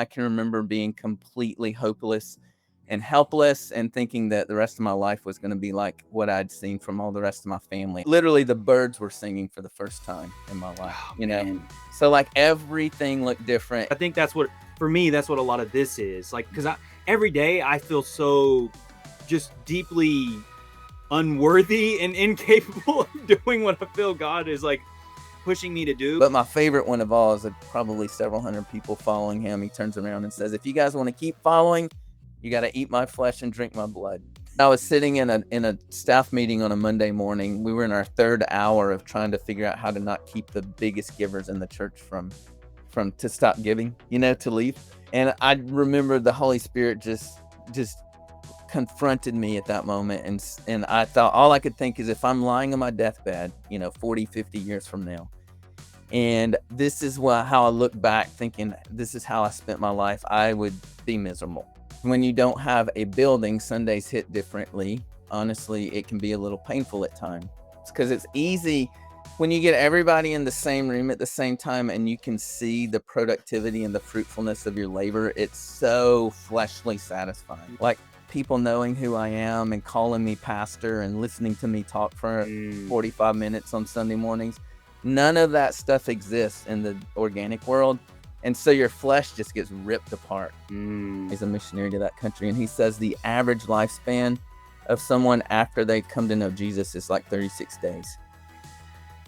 I can remember being completely hopeless and helpless and thinking that the rest of my life was going to be like what I'd seen from all the rest of my family. Literally, the birds were singing for the first time in my life, Oh, you know? man. So, like, everything looked different. I think that's what, for me, that's what a lot of this is. Like, because every day I feel so just deeply unworthy and incapable of doing what I feel God is like pushing me to do. But my favorite one of all is probably several hundred people following him. He turns around and says, if you guys want to keep following, you got to eat my flesh and drink my blood. I was sitting in a staff meeting on a Monday morning. We were in our third hour of trying to figure out how to not keep the biggest givers in the church from to stop giving, to leave. And I remember the Holy Spirit just confronted me at that moment. And I thought, all I could think is, if I'm lying on my deathbed, 40, 50 years from now, and this is how I look back thinking, this is how I spent my life, I would be miserable. When you don't have a building, Sundays hit differently. Honestly, it can be a little painful at times. It's because it's easy when you get everybody in the same room at the same time and you can see the productivity and the fruitfulness of your labor. It's so fleshly satisfying. Like, people knowing who I am and calling me pastor and listening to me talk for 45 minutes on Sunday mornings. None of that stuff exists in the organic world. And so your flesh just gets ripped apart. He's a missionary to that country. And he says the average lifespan of someone after they come to know Jesus is like 36 days.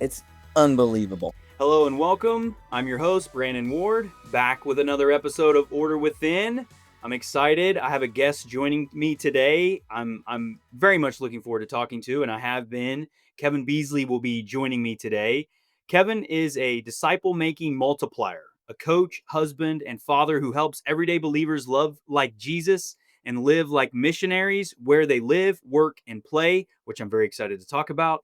It's unbelievable. Hello and welcome. I'm your host, Brandon Ward, back with another episode of Order Within. I'm excited. I have a guest joining me today. I'm very much looking forward to talking to, and I have been. Kevin Beasley will be joining me today. Kevin is a disciple-making multiplier, a coach, husband, and father who helps everyday believers love like Jesus and live like missionaries where they live, work, and play, which I'm very excited to talk about.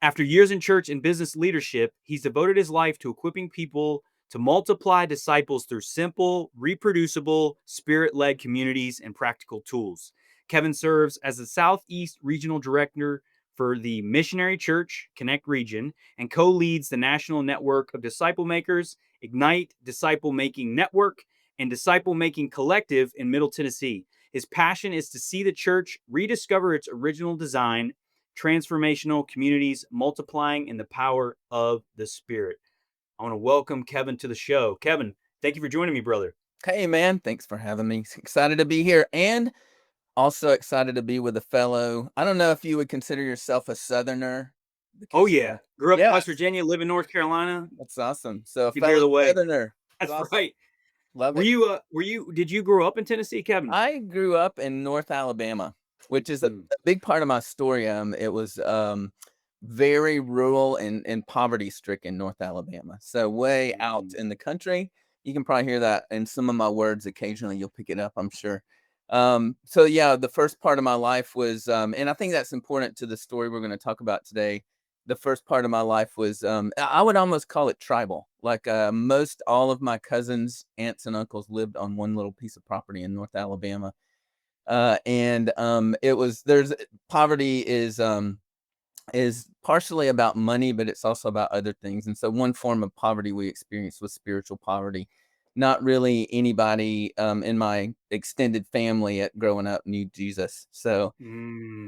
After years in church and business leadership, he's devoted his life to equipping people to multiply disciples through simple, reproducible, spirit-led communities and practical tools. Kevin serves as the Southeast Regional Director for the Missionary Church Connect region and co-leads the national network of disciple makers, Ignite Disciple Making Network, and Disciple Making Collective in Middle Tennessee. His passion is to see the church rediscover its original design, transformational communities multiplying in the power of the Spirit. I want to welcome Kevin to the show. Kevin, thank you for joining me, brother. Hey, man, thanks for having me. Excited to be here, and also excited to be with a fellow. I don't know if you would consider yourself a Southerner. Oh, yeah. Grew up in Yeah, West Virginia, live in North Carolina. that's awesome. So a You can hear fellow the way. Southerner. That's Awesome. right. Love it. Did you grow up in Tennessee, Kevin? I grew up in North Alabama, which is a big part of my story. It was very rural and poverty-stricken North Alabama. So way out in the country. You can probably hear that in some of my words. Occasionally you'll pick it up, I'm sure. So yeah, the first part of my life was, and I think that's important to the story we're going to talk about today. The first part of my life was, I would almost call it tribal. Like, most all of my cousins, aunts, and uncles lived on one little piece of property in North Alabama. And it was there's poverty is partially about money, but it's also about other things. And so one form of poverty we experienced was spiritual poverty. Not really anybody in my extended family at growing up knew Jesus. So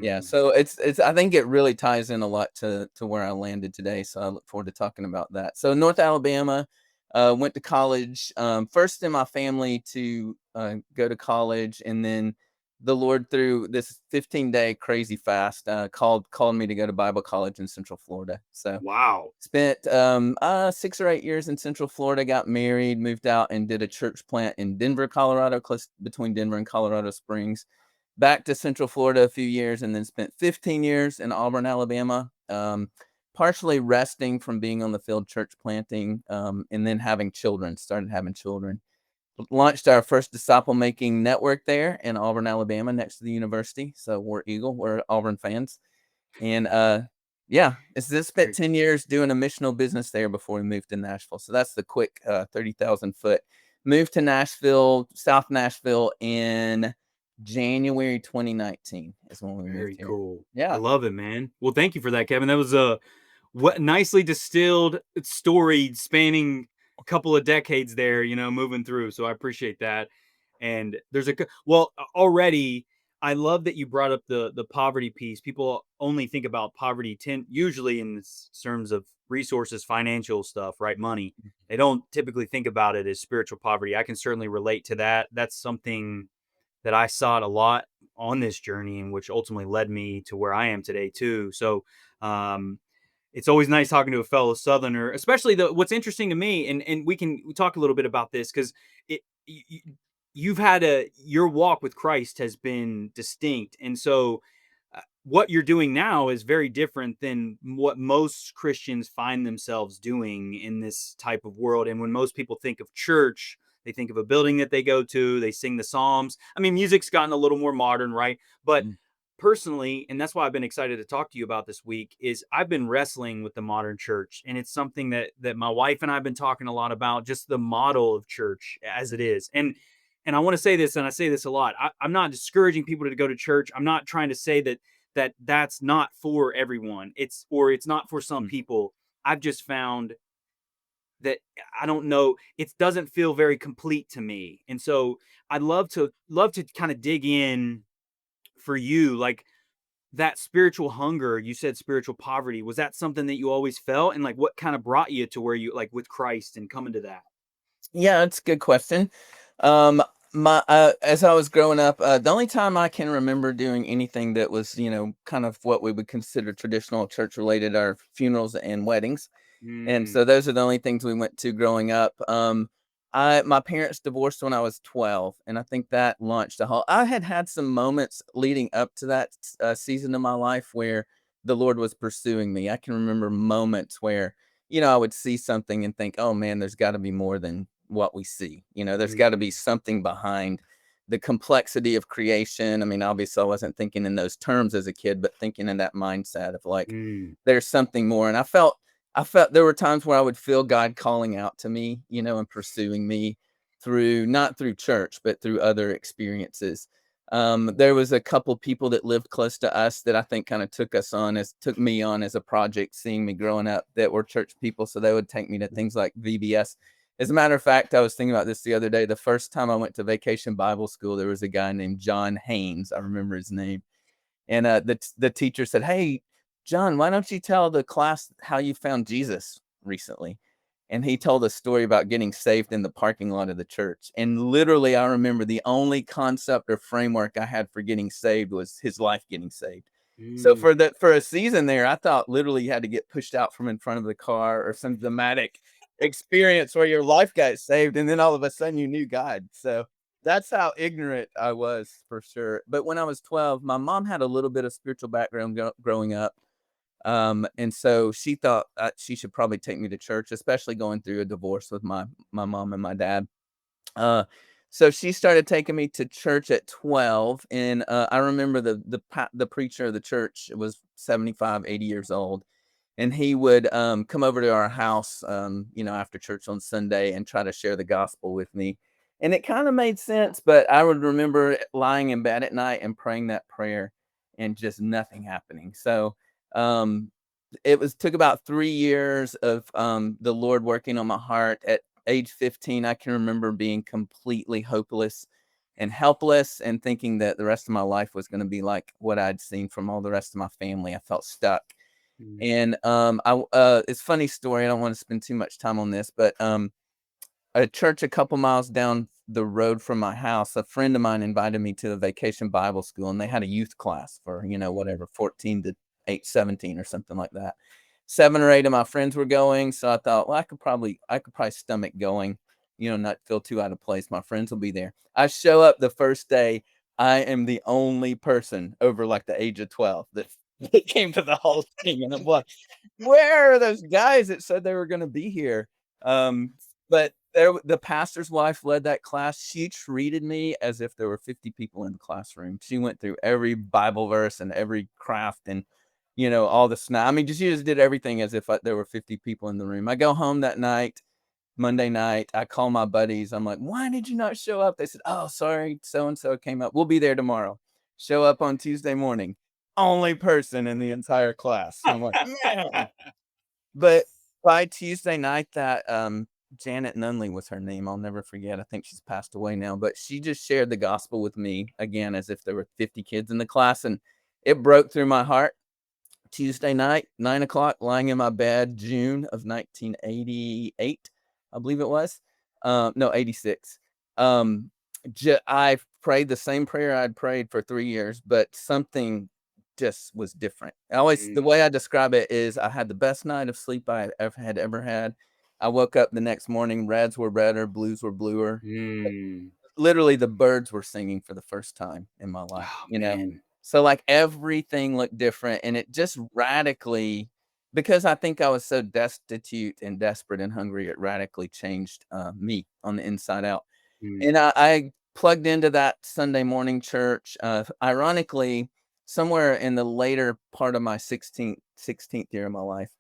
yeah, so it's I think it really ties in a lot to where I landed today. So I look forward to talking about that. So North Alabama, went to college, first in my family to go to college, and then the Lord, through this 15-day crazy fast, called me to go to Bible college in Central Florida. So Wow. spent 6 or 8 years in Central Florida, got married, moved out, and did a church plant in Denver, Colorado, close between Denver and Colorado Springs. Back to Central Florida a few years, and then spent 15 years in Auburn, Alabama, partially resting from being on the field church planting, and then started having children. Launched our first disciple making network there in Auburn, Alabama, next to the university. So we're Eagle, we're Auburn fans. And yeah, it's spent 10 years doing a missional business there before we moved to Nashville. So that's the quick 30,000 foot. Moved to Nashville, South Nashville, in January 2019 is when we moved Very here. cool. Yeah. I love it, man. Well, thank you for that, Kevin. That was a nicely distilled story spanning a couple of decades there, moving through. So I appreciate that. And there's well, already I love that you brought up the poverty piece. People only think about poverty usually in terms of resources, financial stuff, right? Money. They don't typically think about it as spiritual poverty. I can certainly relate to that. That's something that I sought a lot on this journey, and which ultimately led me to where I am today too. So um, it's always nice talking to a fellow Southerner, especially what's interesting to me, and we talk a little bit about this because it you've had your walk with Christ has been distinct, and so what you're doing now is very different than what most Christians find themselves doing in this type of world. And when most people think of church, they think of a building that they go to, they sing the Psalms. I mean, music's gotten a little more modern, right? But Mm, personally, and that's why I've been excited to talk to you about this week, is I've been wrestling with the modern church, and it's something that my wife and I've been talking a lot about, just the model of church as it is. And I want to say this, and I say this a lot. I'm not discouraging people to go to church. I'm not trying to say that's not for everyone. It's not for some mm. people. I've just found that I don't know, it doesn't feel very complete to me. And so I'd love to kind of dig in for you, like that spiritual hunger. You said spiritual poverty. Was that something that you always felt? And like what kind of brought you to where you like with Christ and coming to that? Yeah, that's a good question. Um, as I was growing up, the only time I can remember doing anything that was, kind of what we would consider traditional church related are funerals and weddings. And Mm, so those are the only things we went to growing up. My parents divorced when I was 12, and I think that launched a whole. I had some moments leading up to that season of my life where the Lord was pursuing me. I can remember moments where, I would see something and think, "Oh man, there's got to be more than what we see." There's got to be mm, something behind the complexity of creation. I mean, obviously, I wasn't thinking in those terms as a kid, but thinking in that mindset of like, mm, there's something more. And I felt there were times where I would feel God calling out to me, and pursuing me through not through church, but through other experiences. There was a couple people that lived close to us that I think kind of took me on as a project, seeing me growing up that were church people. So they would take me to things like VBS. As a matter of fact, I was thinking about this the other day. The first time I went to vacation Bible school, there was a guy named John Haynes. I remember his name. And the teacher said, "Hey, John, why don't you tell the class how you found Jesus recently?" And he told a story about getting saved in the parking lot of the church. And literally, I remember the only concept or framework I had for getting saved was his life getting saved. So mm, for a season there, I thought literally you had to get pushed out from in front of the car or some dramatic experience where your life got saved, and then all of a sudden you knew God. So that's how ignorant I was for sure. But when I was 12, my mom had a little bit of spiritual background growing up. And so she thought she should probably take me to church, especially going through a divorce with my mom and my dad. Uh, so she started taking me to church at 12, and I remember the preacher of the church was 75, 80 years old, and he would come over to our house, after church on Sunday and try to share the gospel with me. And it kind of made sense, but I would remember lying in bed at night and praying that prayer and just nothing happening. So um, it took about 3 years of the Lord working on my heart. At age 15, I can remember being completely hopeless and helpless and thinking that the rest of my life was going to be like what I'd seen from all the rest of my family. I felt stuck. mm, And it's a funny story. I don't want to spend too much time on this, but a church a couple miles down the road from my house, a friend of mine invited me to a vacation Bible school, and they had a youth class for, whatever, 14 to 17 or something like that. 7 or 8 of my friends were going, so I thought, well, I could probably stomach going, not feel too out of place. My friends will be there. I show up the first day. I am the only person over like the age of 12 that, that came to the whole thing, and I'm like, where are those guys that said they were going to be here? Um, but the pastor's wife led that class. She treated me as if there were 50 people in the classroom. She went through every Bible verse and every craft and, all the snap. I mean, she just did everything as if there were 50 people in the room. I go home that night, Monday night. I call my buddies. I'm like, "Why did you not show up?" They said, "Oh, sorry, so and so came up. We'll be there tomorrow." Show up on Tuesday morning. Only person in the entire class. I'm like, man. But by Tuesday night, that Janet Nunley was her name. I'll never forget. I think she's passed away now, but she just shared the gospel with me again as if there were 50 kids in the class, and it broke through my heart. Tuesday night, 9 o'clock, lying in my bed, June of 1988, I believe it was. No, 86. Um, I prayed the same prayer I'd prayed for 3 years, but something just was different. The way I describe it is I had the best night of sleep I ever had. I woke up the next morning, reds were redder, blues were bluer. Mm. Literally, the birds were singing for the first time in my life, Oh, you know? man. So, like, everything looked different, and it just radically because I think I was so destitute and desperate and hungry, it radically changed, me on the inside out. Mm. And I plugged into that Sunday morning church, ironically, somewhere in the later part of my 16th year of my life,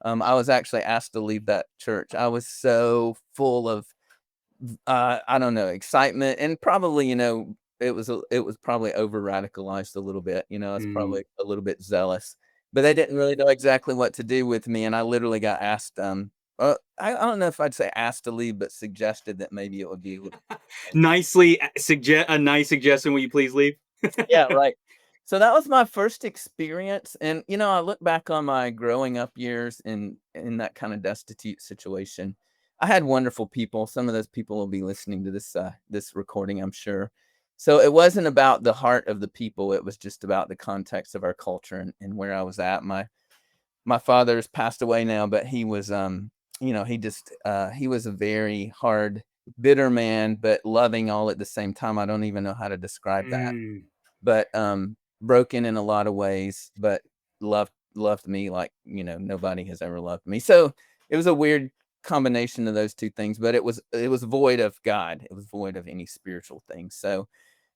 I was actually asked to leave that church. I was so full of I don't know, excitement and probably, it was probably over radicalized a little bit, it's Mm. probably a little bit zealous, but they didn't really know exactly what to do with me, and I literally got asked, I don't know if I'd say asked to leave, but suggested that maybe it would be a little. Nicely suggest a nice suggestion. Will you please leave? Yeah, right. So that was my first experience, and, I look back on my growing up years in that kinda destitute situation. I had wonderful people. Some of those people will be listening to this recording, I'm sure. So it wasn't about the heart of the people, it was just about the context of our culture and where I was at. My father's passed away now, but he was, he was a very hard, bitter man, but loving all at the same time. I don't even know how to describe that. Mm. But, broken in a lot of ways, but loved me like, nobody has ever loved me. So, it was a weird combination of those 2 things, but it was void of God. It was void of any spiritual thing. So,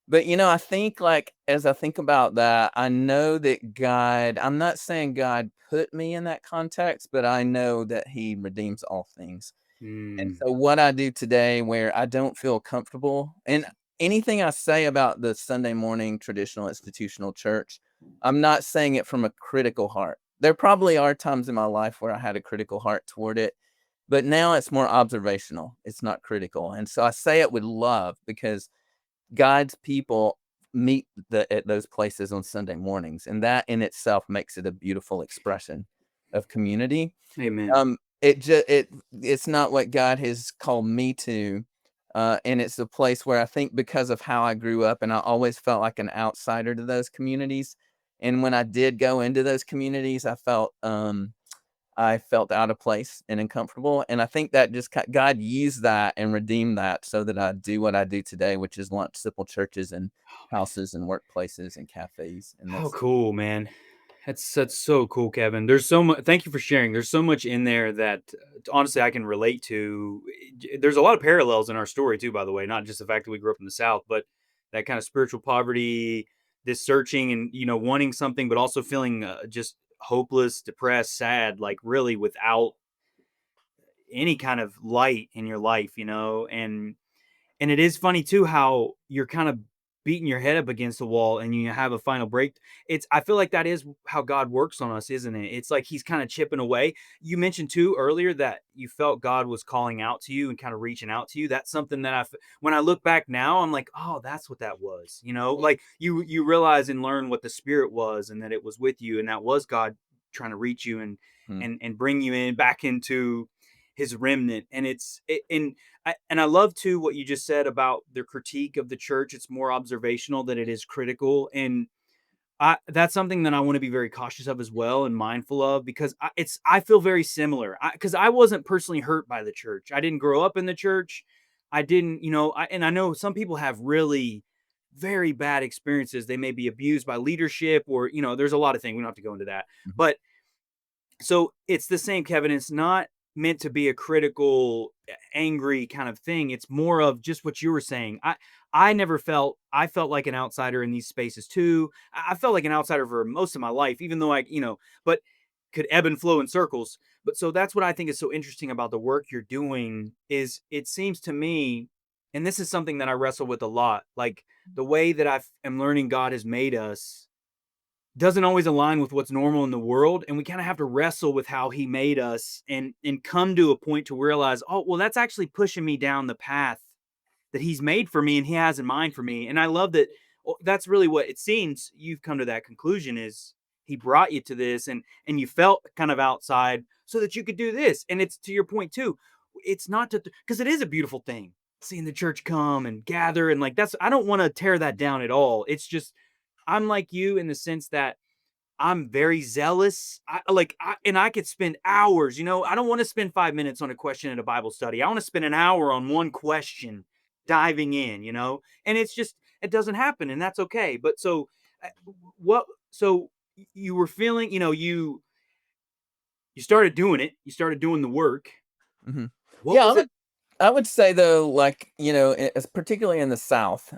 but, I think, like, as I think about that, I know that I'm not saying God put me in that context, but I know that he redeems all things. And Mm. so what I do today where I don't feel comfortable and anything I say about the Sunday morning traditional institutional church, I'm not saying it from a critical heart. There probably are times in my life where I had a critical heart toward it, but now it's more observational. It's not critical. And so I say it with love because God's people meet at those places on Sunday mornings, and that in itself makes it a beautiful expression of community. Amen. It's not what God has called me to, and it's a place where I think because of how I grew up, and I always felt like an outsider to those communities, and when I did go into those communities, I felt out of place and uncomfortable, and I think that just God used that and redeemed that so that I do what I do today, which is launch simple churches and houses and workplaces and cafes, and How that's cool, man. That's so cool, Kevin. There's so much. Thank you for sharing. There's so much in there that honestly I can relate to. There's a lot of parallels in our story too, by the way. Not just the fact that we grew up in the South, but that kind of spiritual poverty, this searching and wanting something, but also feeling just hopeless, depressed, sad, like really without any kind of light in your life, and it is funny too how you're kind of beating your head up against the wall and you have a final break. I feel like that is how God works on us, isn't it? It's like he's kind of chipping away. You mentioned too earlier that you felt God was calling out to you and kind of reaching out to you. That's something that when I look back now, I'm like, oh, that's what that was. Like you realize and learn what the spirit was and that it was with you and that was God trying to reach you and Mhm, and bring you in back into his remnant. And and I love too what you just said about the critique of the church. It's more observational than it is critical, and that's something that I want to be very cautious of as well and mindful of because I feel very similar because I wasn't personally hurt by the church. I didn't grow up in the church. I didn't, and I know some people have really very bad experiences. They may be abused by leadership, or there's a lot of things. We don't have to go into that, mhm, but so it's the same, Kevin. It's not meant to be a critical, angry kind of thing. It's more of just what you were saying. I never felt I felt like an outsider in these spaces too. I felt like an outsider for most of my life, even though but could ebb and flow in circles. But so that's what I think is so interesting about the work you're doing is it seems to me, and this is something that I wrestle with a lot, like the way that am learning God has made us doesn't always align with what's normal in the world, and we kind of have to wrestle with how he made us and come to a point to realize, oh, well, that's actually pushing me down the path that he's made for me and he has in mind for me. And I love that. That's really what it seems you've come to that conclusion is he brought you to this, and you felt kind of outside so that you could do this. And it's to your point too. It's not to, because it is a beautiful thing seeing the church come and gather, and like that's, I don't want to tear that down at all. It's just I'm like you in the sense that I'm very zealous. And I could spend hours, I don't want to spend 5 minutes on a question in a Bible study. I want to spend an hour on one question diving in, and it's just, it doesn't happen, and that's okay. But so uh, so you were feeling, you started doing it, you started doing the work. Hmm. What Yeah, was it? I would say though, like, particularly in the South,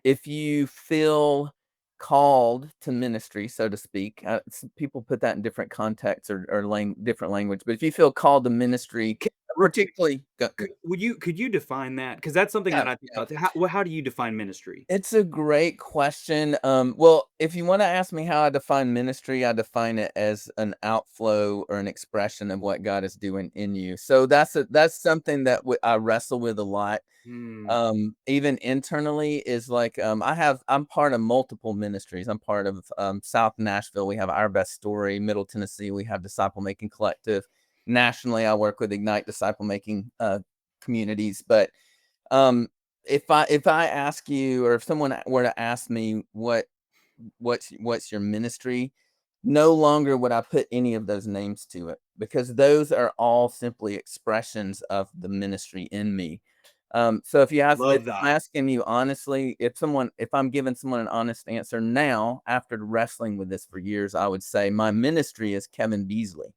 if you feel called to ministry, so to speak, people put that in different contexts or different language, but if you feel called to ministry, Real quick, particularly, could you define that? Because that's something yeah, that I think yeah. about. How do you define ministry? It's a great question. Well, if you want to ask me how I define ministry, I define it as an outflow or an expression of what God is doing in you. So that's something that I wrestle with a lot. Hmm. Even internally is like, I'm part of multiple ministries. I'm part of South Nashville. We have Our Best Story. Middle Tennessee, we have Disciple Making Collective. Nationally, I work with Ignite Disciple Making communities. But um, if I ask you, or if someone were to ask me what's your ministry, no longer would I put any of those names to it, because those are all simply expressions of the ministry in me. So if Love I'm that. asking you honestly, if I'm giving someone an honest answer now, after wrestling with this for years, I would say my ministry is Kevin Beasley.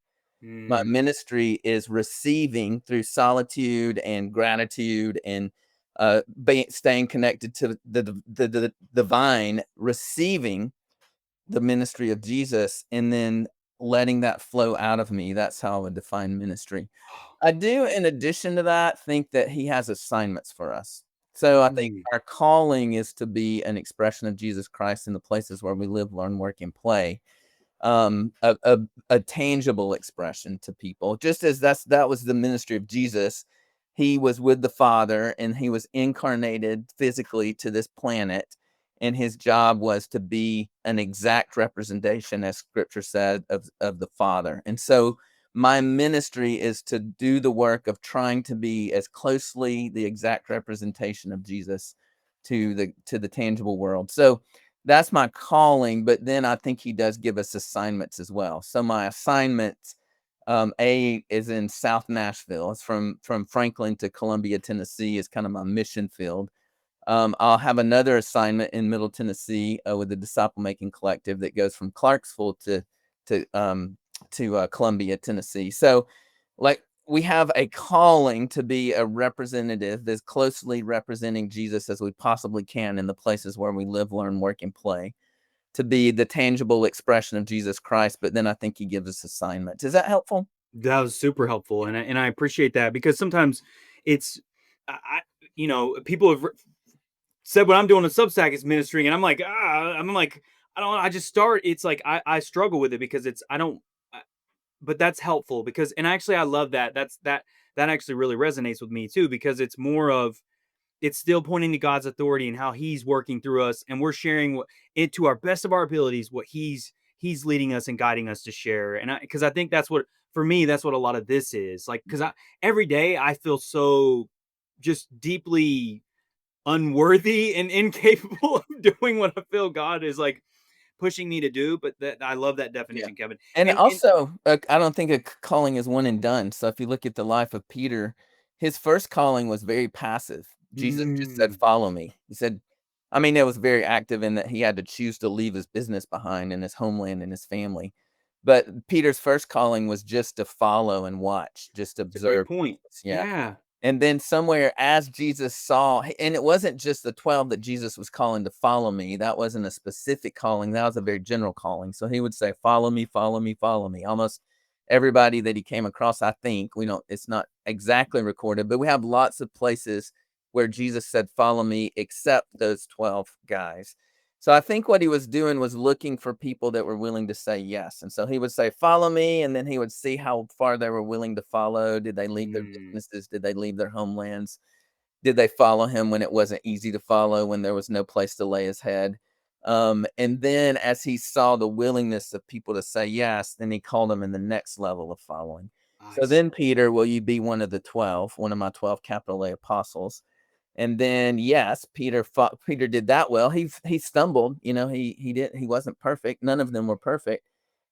My Hmm. ministry is receiving through solitude and gratitude and staying connected to the divine, receiving the ministry of Jesus, and then letting that flow out of me. That's how I would define ministry. I do, in addition to that, think that he has assignments for us. So I think Mm. our calling is to be an expression of Jesus Christ in the places where we live, learn, work, and play. A tangible expression to people, just as that was the ministry of Jesus. He was with the Father, and he was incarnated physically to this planet, and his job was to be an exact representation, as scripture said, of the Father. And so my ministry is to do the work of trying to be as closely the exact representation of Jesus to the tangible world. So that's my calling, but then I think he does give us assignments as well. So my assignment, A, is in South Nashville. It's from Franklin to Columbia, Tennessee, is kind of my mission field. I'll have another assignment in Middle Tennessee with the Disciple Making Collective that goes from Clarksville to um, to Columbia, Tennessee. So, like, we have a calling to be a representative that's closely representing Jesus as we possibly can in the places where we live, learn, work, and play, to be the tangible expression of Jesus Christ. But then I think he gives us assignments. Is that helpful? That was super helpful, and I appreciate that because sometimes it's, people have said what I'm doing in Substack is ministering, and I'm like, I don't know, I just start. It's like I struggle with it because it's I don't. But that's helpful because, and actually I love that. That actually really resonates with me too because it's more of, it's still pointing to God's authority and how he's working through us, and we're sharing what it to our best of our abilities, what he's leading us and guiding us to share. And because I think that's what, for me, that's what a lot of this is like, because I every day I feel so just deeply unworthy and incapable of doing what I feel God is like pushing me to do. But that, I love that Yeah. definition, Kevin. And And also, I don't think a calling is one and done. So if you look at the life of Peter, his first calling was very passive. Jesus just said, mm, "Follow me." He said, I mean, it was very active in that he had to choose to leave his business behind and his homeland and his family. But Peter's first calling was just to follow and watch, just it's a great observe point. Jesus. Yeah. Yeah. And then somewhere, as Jesus saw, and it wasn't just the 12 that Jesus was calling to follow me. That wasn't a specific calling. That was a very general calling. So he would say, "Follow me, follow me, follow me." Almost everybody that he came across, I think, we don't, it's not exactly recorded, but we have lots of places where Jesus said, "Follow me," except those 12 guys. So I think what he was doing was looking for people that were willing to say yes. And so he would say, "Follow me," and then he would see how far they were willing to follow. Did they leave their Mm, businesses? Did they leave their homelands? Did they follow him when it wasn't easy to follow, when there was no place to lay his head? And then as he saw the willingness of people to say yes, then he called them in the next level of following. I So then, see. Peter, will you be one of the 12, one of my 12 capital A apostles? And then, yes, Peter did that well. He stumbled, he wasn't perfect. None of them were perfect.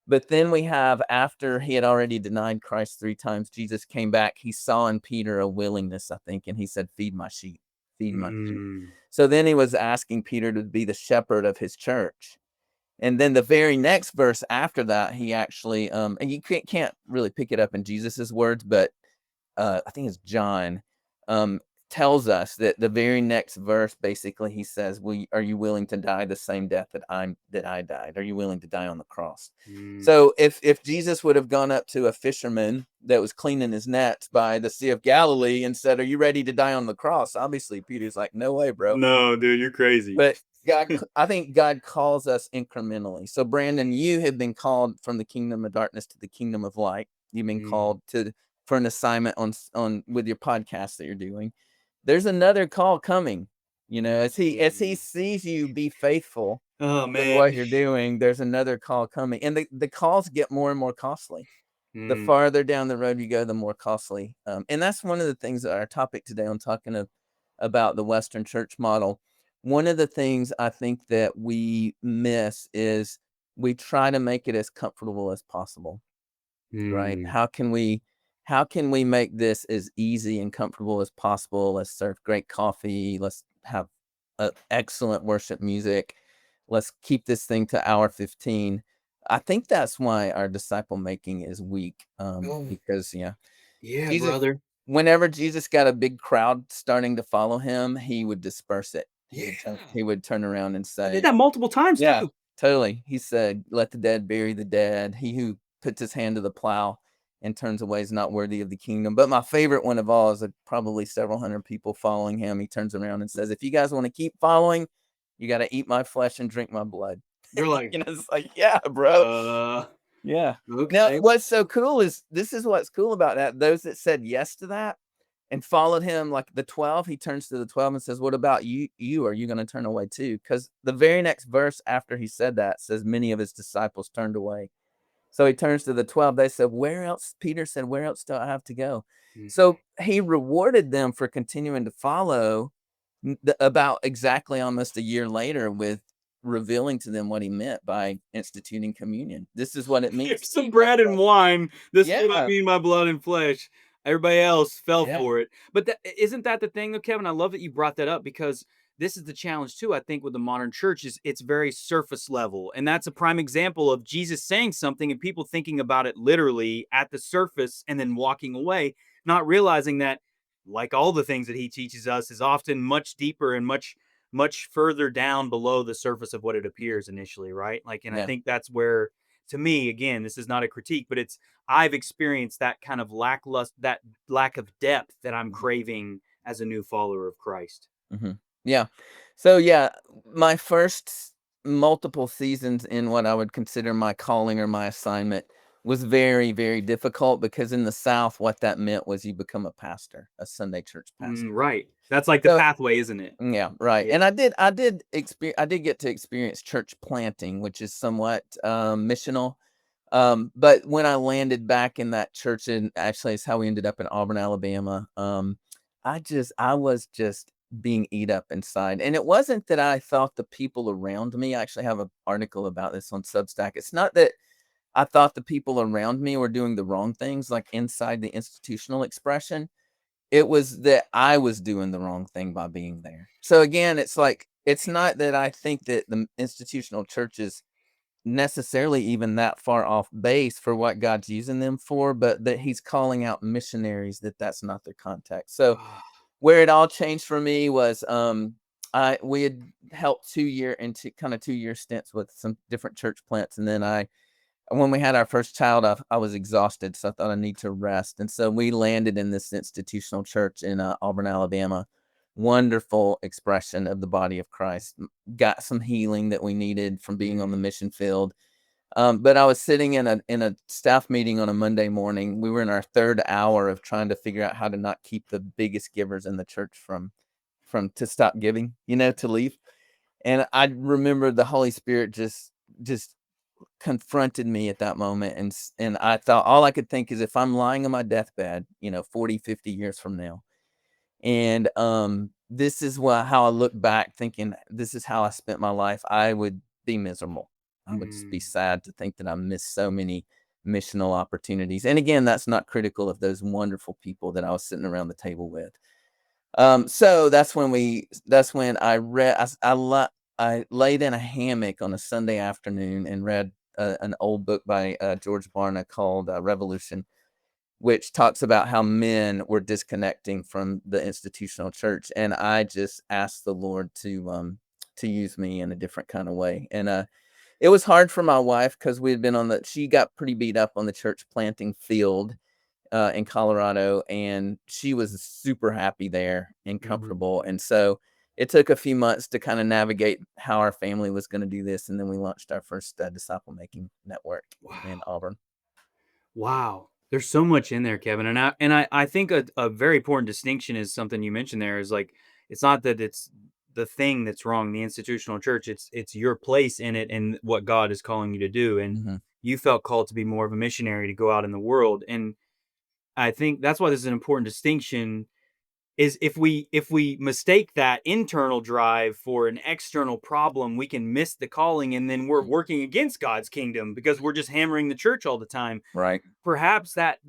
But then we have, after he had already denied Christ 3 times, Jesus came back. He saw in Peter a willingness, I think, and he said, "Feed my sheep, feed my sheep." Mm, So then he was asking Peter to be the shepherd of his church. And then the very next verse after that, he actually, and you can't really pick it up in Jesus's words, but I think it's John, um, tells us that the very next verse, basically, he says, Are you willing to die the same death that I died? Are you willing to die on the cross?" mm. So if Jesus would have gone up to a fisherman that was cleaning his nets by the Sea of Galilee and said, "Are you ready to die on the cross?" Obviously, Peter's like, "No way, bro." No, dude, you're crazy. But I think God calls us incrementally. So, Brandon, you have been called from the kingdom of darkness to the kingdom of light. You've been Mm, called for an assignment on with your podcast that you're doing. There's another call coming. As he mm. sees you be faithful Oh with man. what you're doing, there's another call coming, and the calls get more and more costly. The Mm, farther down the road you go, the more costly. And that's one of the things that our topic today on talking about the Western church model. One of the things I think that we miss is we try to make it as comfortable as possible, right? mm, How can we make this as easy and comfortable as possible? Let's serve great coffee. Let's have excellent worship music. Let's keep this thing to hour 15. I think that's why our disciple making is weak. oh, Because yeah, Jesus, brother. whenever Jesus got a big crowd starting to follow him, he would disperse it. He Yeah. would turn around and I did say, that multiple times yeah, too. totally. He said, "Let the dead bury the dead. He who puts his hand to the plow and turns away is not worthy of the kingdom." But my favorite one of all is that probably several hundred people following him. He turns around and says, "If you guys want to keep following, you got to eat my flesh and drink my blood." You're like, It's like, yeah, bro. uh, Yeah. Now, okay. what's so cool is this is what's cool about that. Those that said yes to that and followed him, like the 12, he turns to the 12 and says, "What about you? Are you going to turn away too?" Because the very next verse after he said that says, "Many of his disciples turned away." So he turns to the 12. They said, "Where else?" Peter said, "Where else do I have to go?" Mm. So he rewarded them for continuing to follow about exactly almost a year later with revealing to them what he meant by instituting communion. This is what it means Here's to some eat my bread and flesh. wine. This is what I Yeah. mean by blood and flesh. Everybody else fell Yeah. for it. But isn't that the thing though, Kevin? I love that you brought that up because this is the challenge too. I think with the modern church is it's very surface level. And that's a prime example of Jesus saying something and people thinking about it literally at the surface and then walking away, not realizing that like all the things that he teaches us is often much deeper and much further down below the surface of what it appears initially, right? Like, and I Yeah. think that's where, to me, again, this is not a critique, but it's I've experienced that kind of lackluster, that lack of depth that I'm Mhm. craving as a new follower of Christ. Mhm. Yeah. So, yeah, my first multiple seasons in what I would consider my calling or my assignment was very, very difficult because in the South, what that meant was you become a pastor, a Sunday church pastor. Right. That's like the So, pathway, isn't it? yeah, right. Yeah. And I did get to experience church planting, which is somewhat missional. But when I landed back in that church, and actually it's how we ended up in Auburn, Alabama, I was just being eat up inside. And it wasn't that I thought the people around me, I actually have an article about this on Substack. It's not that I thought the people around me were doing the wrong things, like inside the institutional expression. It was that I was doing the wrong thing by being there. So again, it's like, it's not that I think that the institutional church is necessarily even that far off base for what God's using them for, but that he's calling out missionaries, that's not their context. So where it all changed for me was I we had helped 2 year into kind of 2 year stints with some different church plants. And then when we had our first child, I was exhausted. So I thought I need to rest. And so we landed in this institutional church in Auburn, Alabama. wonderful expression of the body of Christ. Got some healing that we needed from being on the mission field. But I was sitting in a staff meeting on a Monday morning. We were in our third hour of trying to figure out how to not keep the biggest givers in the church from to stop giving, to leave. And I remember the Holy Spirit just confronted me at that moment, and I thought all I could think is if I'm lying on my deathbed, 40, 50 years from now, and this is how I look back thinking this is how I spent my life, I would be miserable. I would just be Mm. sad to think that I missed so many missional opportunities. And again, that's not critical of those wonderful people that I was sitting around the table with. So that's when I read, I laid in a hammock on a Sunday afternoon and read an old book by George Barna called Revolution, which talks about how men were disconnecting from the institutional church. And I just asked the Lord to use me in a different kind of way. And it was hard for my wife because we had been she got pretty beat up on the church planting field in Colorado, and she was super happy there and Mhm. comfortable. And so it took a few months to kind of navigate how our family was going to do this, and then we launched our first disciple making network in Wow. Auburn. Wow. There's so much in there, Kevin. And I think a very important distinction is something you mentioned there is like it's not that it's the thing that's wrong, the institutional church. It's your place in it and what God is calling you to do. And Hmm. you felt called to be more of a missionary to go out in the world. And I think that's why this is an important distinction is if we mistake that internal drive for an external problem, we can miss the calling and then we're working against God's kingdom because we're just hammering the church all the time. Right. Perhaps that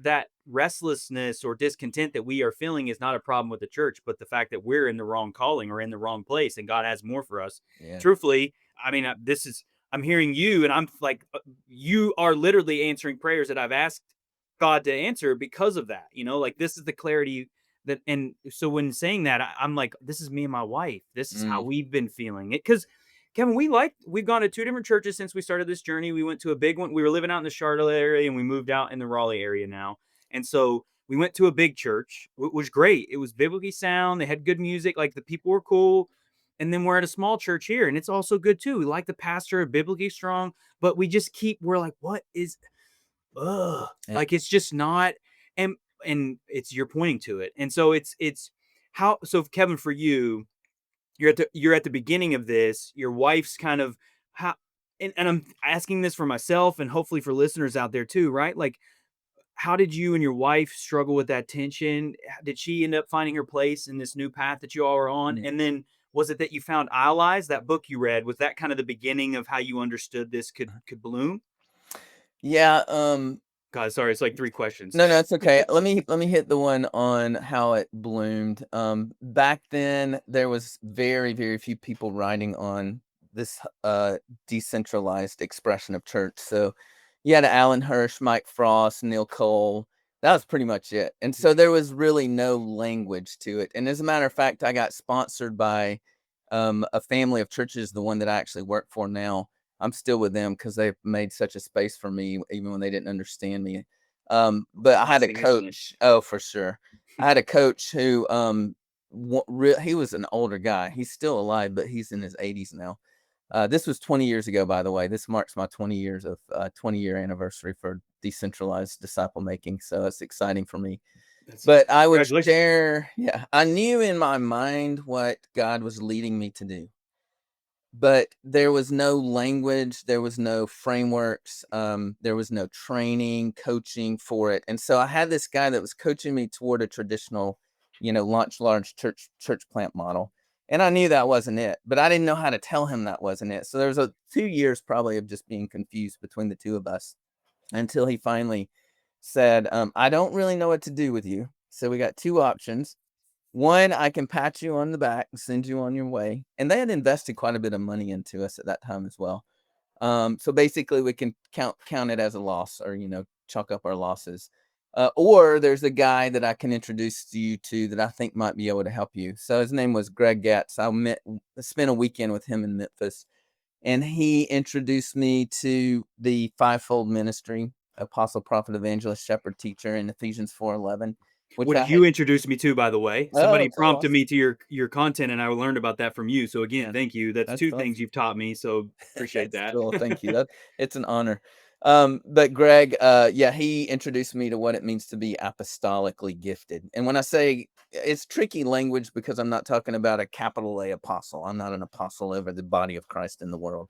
restlessness or discontent that we are feeling is not a problem with the church, but the fact that we're in the wrong calling or in the wrong place and God has more for us. Yeah. Truthfully, I mean, this is I'm hearing you and I'm like you are literally answering prayers that I've asked God to answer because of that. Like this is the clarity that and so when saying that I'm like this is me and my wife. This is how Mm, we've been feeling it cuz Kevin, we've gone to two different churches since we started this journey. We went to a big one. We were living out in the Charlotte area and we moved out in the Raleigh area now. And so we went to a big church. It was great. It was biblically sound. They had good music. Like the people were cool. And then we're at a small church here and it's also good too. We like the pastor, biblically strong, but we're like, what is, yeah. like, it's just not, and, and it's, you're pointing to it. And so it's how, so Kevin, for you, you're at the beginning of this. Your wife's kind of how, and I'm asking this for myself and hopefully for listeners out there too, right? Like, how did you and your wife struggle with that tension? Did she end up finding her place in this new path that you all are on? Mm. And then was it that you found Allies, that book you read? Was that kind of the beginning of how you understood this could bloom? Yeah. God, sorry, it's like three questions. No, no, it's okay. Let me hit the one on how it bloomed. Back then, there was very, very few people writing on this decentralized expression of church. So you had Alan Hirsch, Mike Frost, Neil Cole. That was pretty much it. And so there was really no language to it. And as a matter of fact, I got sponsored by a family of churches, the one that I actually work for now. I'm still with them because they've made such a space for me, even when they didn't understand me. But I had a Blessing, isn't it? coach. Oh, for sure. I had a coach who, he was an older guy. He's still alive, but he's in his 80s now. This was 20 years ago, by the way. This marks my 20 years of 20-year anniversary for decentralized disciple making. So it's exciting for me. That's But I would congratulations. share, yeah, I knew in my mind what God was leading me to do, but there was no language, there was no frameworks, there was no training, coaching for it. And so I had this guy that was coaching me toward a traditional, launch large church plant model. And I knew that wasn't it, but I didn't know how to tell him that wasn't it. So there was 2 years probably of just being confused between the two of us until he finally said, I don't really know what to do with you. So we got two options. One, I can pat you on the back and send you on your way. And they had invested quite a bit of money into us at that time as well. So basically, we can count it as a loss, or chalk up our losses. Or there's a guy that I can introduce you to that I think might be able to help you. So his name was Greg Getz. Spent a weekend with him in Memphis, and he introduced me to the fivefold ministry: apostle, prophet, evangelist, shepherd, teacher in Ephesians 4:11. which Which I you introduced me to, by the way. oh, Somebody cool, prompted awesome. me to your content, and I learned about that from you. So again, Yeah, thank you. That's that's two things awesome. you've taught me. So appreciate That's that. cool. Thank you. It's an honor. But Greg, yeah, he introduced me to what it means to be apostolically gifted. And when I say it's tricky language because I'm not talking about a capital A apostle. I'm not an apostle over the body of Christ in the world.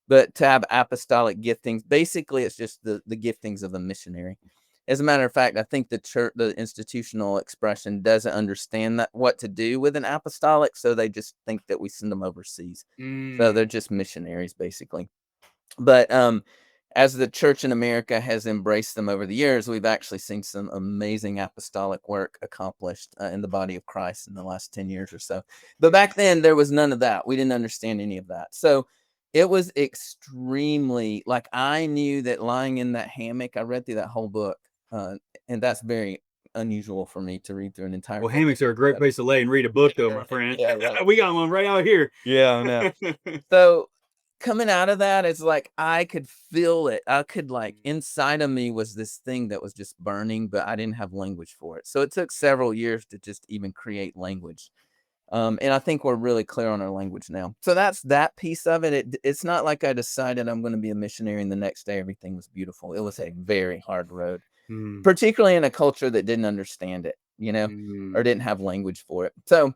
But to have apostolic giftings, basically it's just the giftings of a missionary. As a matter of fact, I think the church, the institutional expression doesn't understand that what to do with an apostolic, so they just think that we send them overseas. So they're Mm, just missionaries, basically. But as the church in America has embraced them over the years, we've actually seen some amazing apostolic work accomplished in the body of Christ in the last 10 years or so. But back then, there was none of that. We didn't understand any of that. So it was extremely like I knew that lying in that hammock, I read through that whole book, uh, and that's very unusual for me to read through an entire well, book. hammocks are a great place to lay and read a book, though, my friend. Yeah, right. We got one right out here. Yeah, I know. So, coming out of that, it's like I could feel it. I could like inside of me was this thing that was just burning, but I didn't have language for it. So it took several years to just even create language. And I think we're really clear on our language now. So that's that piece of it. It's not like I decided I'm going to be a missionary and the next day everything was beautiful. It was a very hard road, Mm, particularly in a culture that didn't understand it, or mm, didn't have language for it. So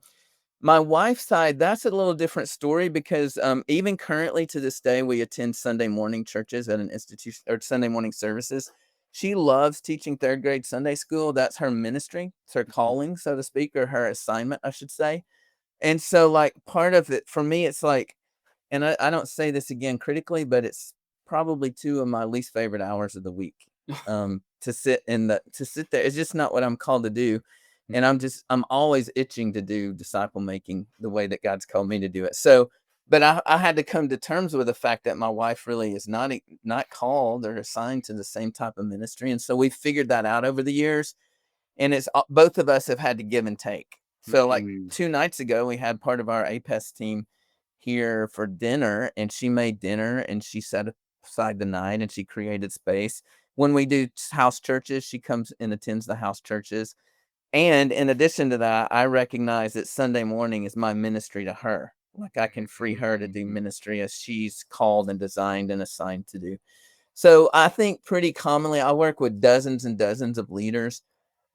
my wife's side, that's a little different story because, even currently to this day, we attend Sunday morning churches at an institution or Sunday morning services. She loves teaching 3rd grade Sunday school. That's her ministry. It's her calling, so to speak, or her assignment, I should say. And so, like, part of it for me, it's like and I don't say this again critically, but it's probably 2 of my least favorite hours of the week, to sit there. It's just not what I'm called to do, and I'm always itching to do disciple making the way that God's called me to do it. So, but I had to come to terms with the fact that my wife really is not called or assigned to the same type of ministry, and so we figured that out over the years, and it's both of us have had to give and take. So, like, mm, 2 nights ago, we had part of our APES team here for dinner, and she made dinner, and she set aside the night, and she created space. When we do house churches, she comes and attends the house churches, and in addition to that, I recognize that Sunday morning is my ministry to her. Like, I can free her to do mm, ministry as she's called and designed and assigned to do. So, I think pretty commonly I work with dozens and dozens of leaders,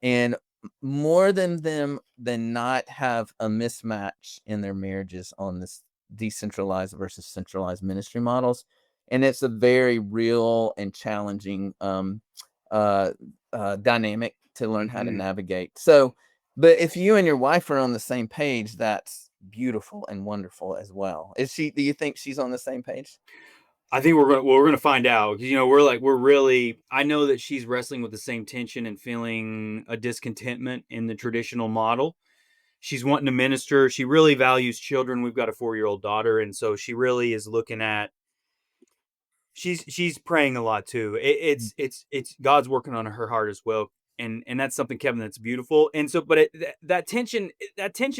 and more than not have a mismatch in their marriages on this decentralized versus centralized ministry models, and it's a very real and challenging uh, dynamic to learn how to mhm. navigate. So, but if you and your wife are on the same page, that's beautiful and wonderful as well. Is she? Do you think she's on the same page? I think we're gonna find out. 'Cause, we're really. I know that she's wrestling with the same tension and feeling a discontentment in the traditional model. She's wanting to minister. She really values children. We've got a 4-year-old daughter, and so she really is looking at. She's praying a lot too. It's God's working on her heart as well, and that's something, Kevin, that's beautiful. And so, but that tension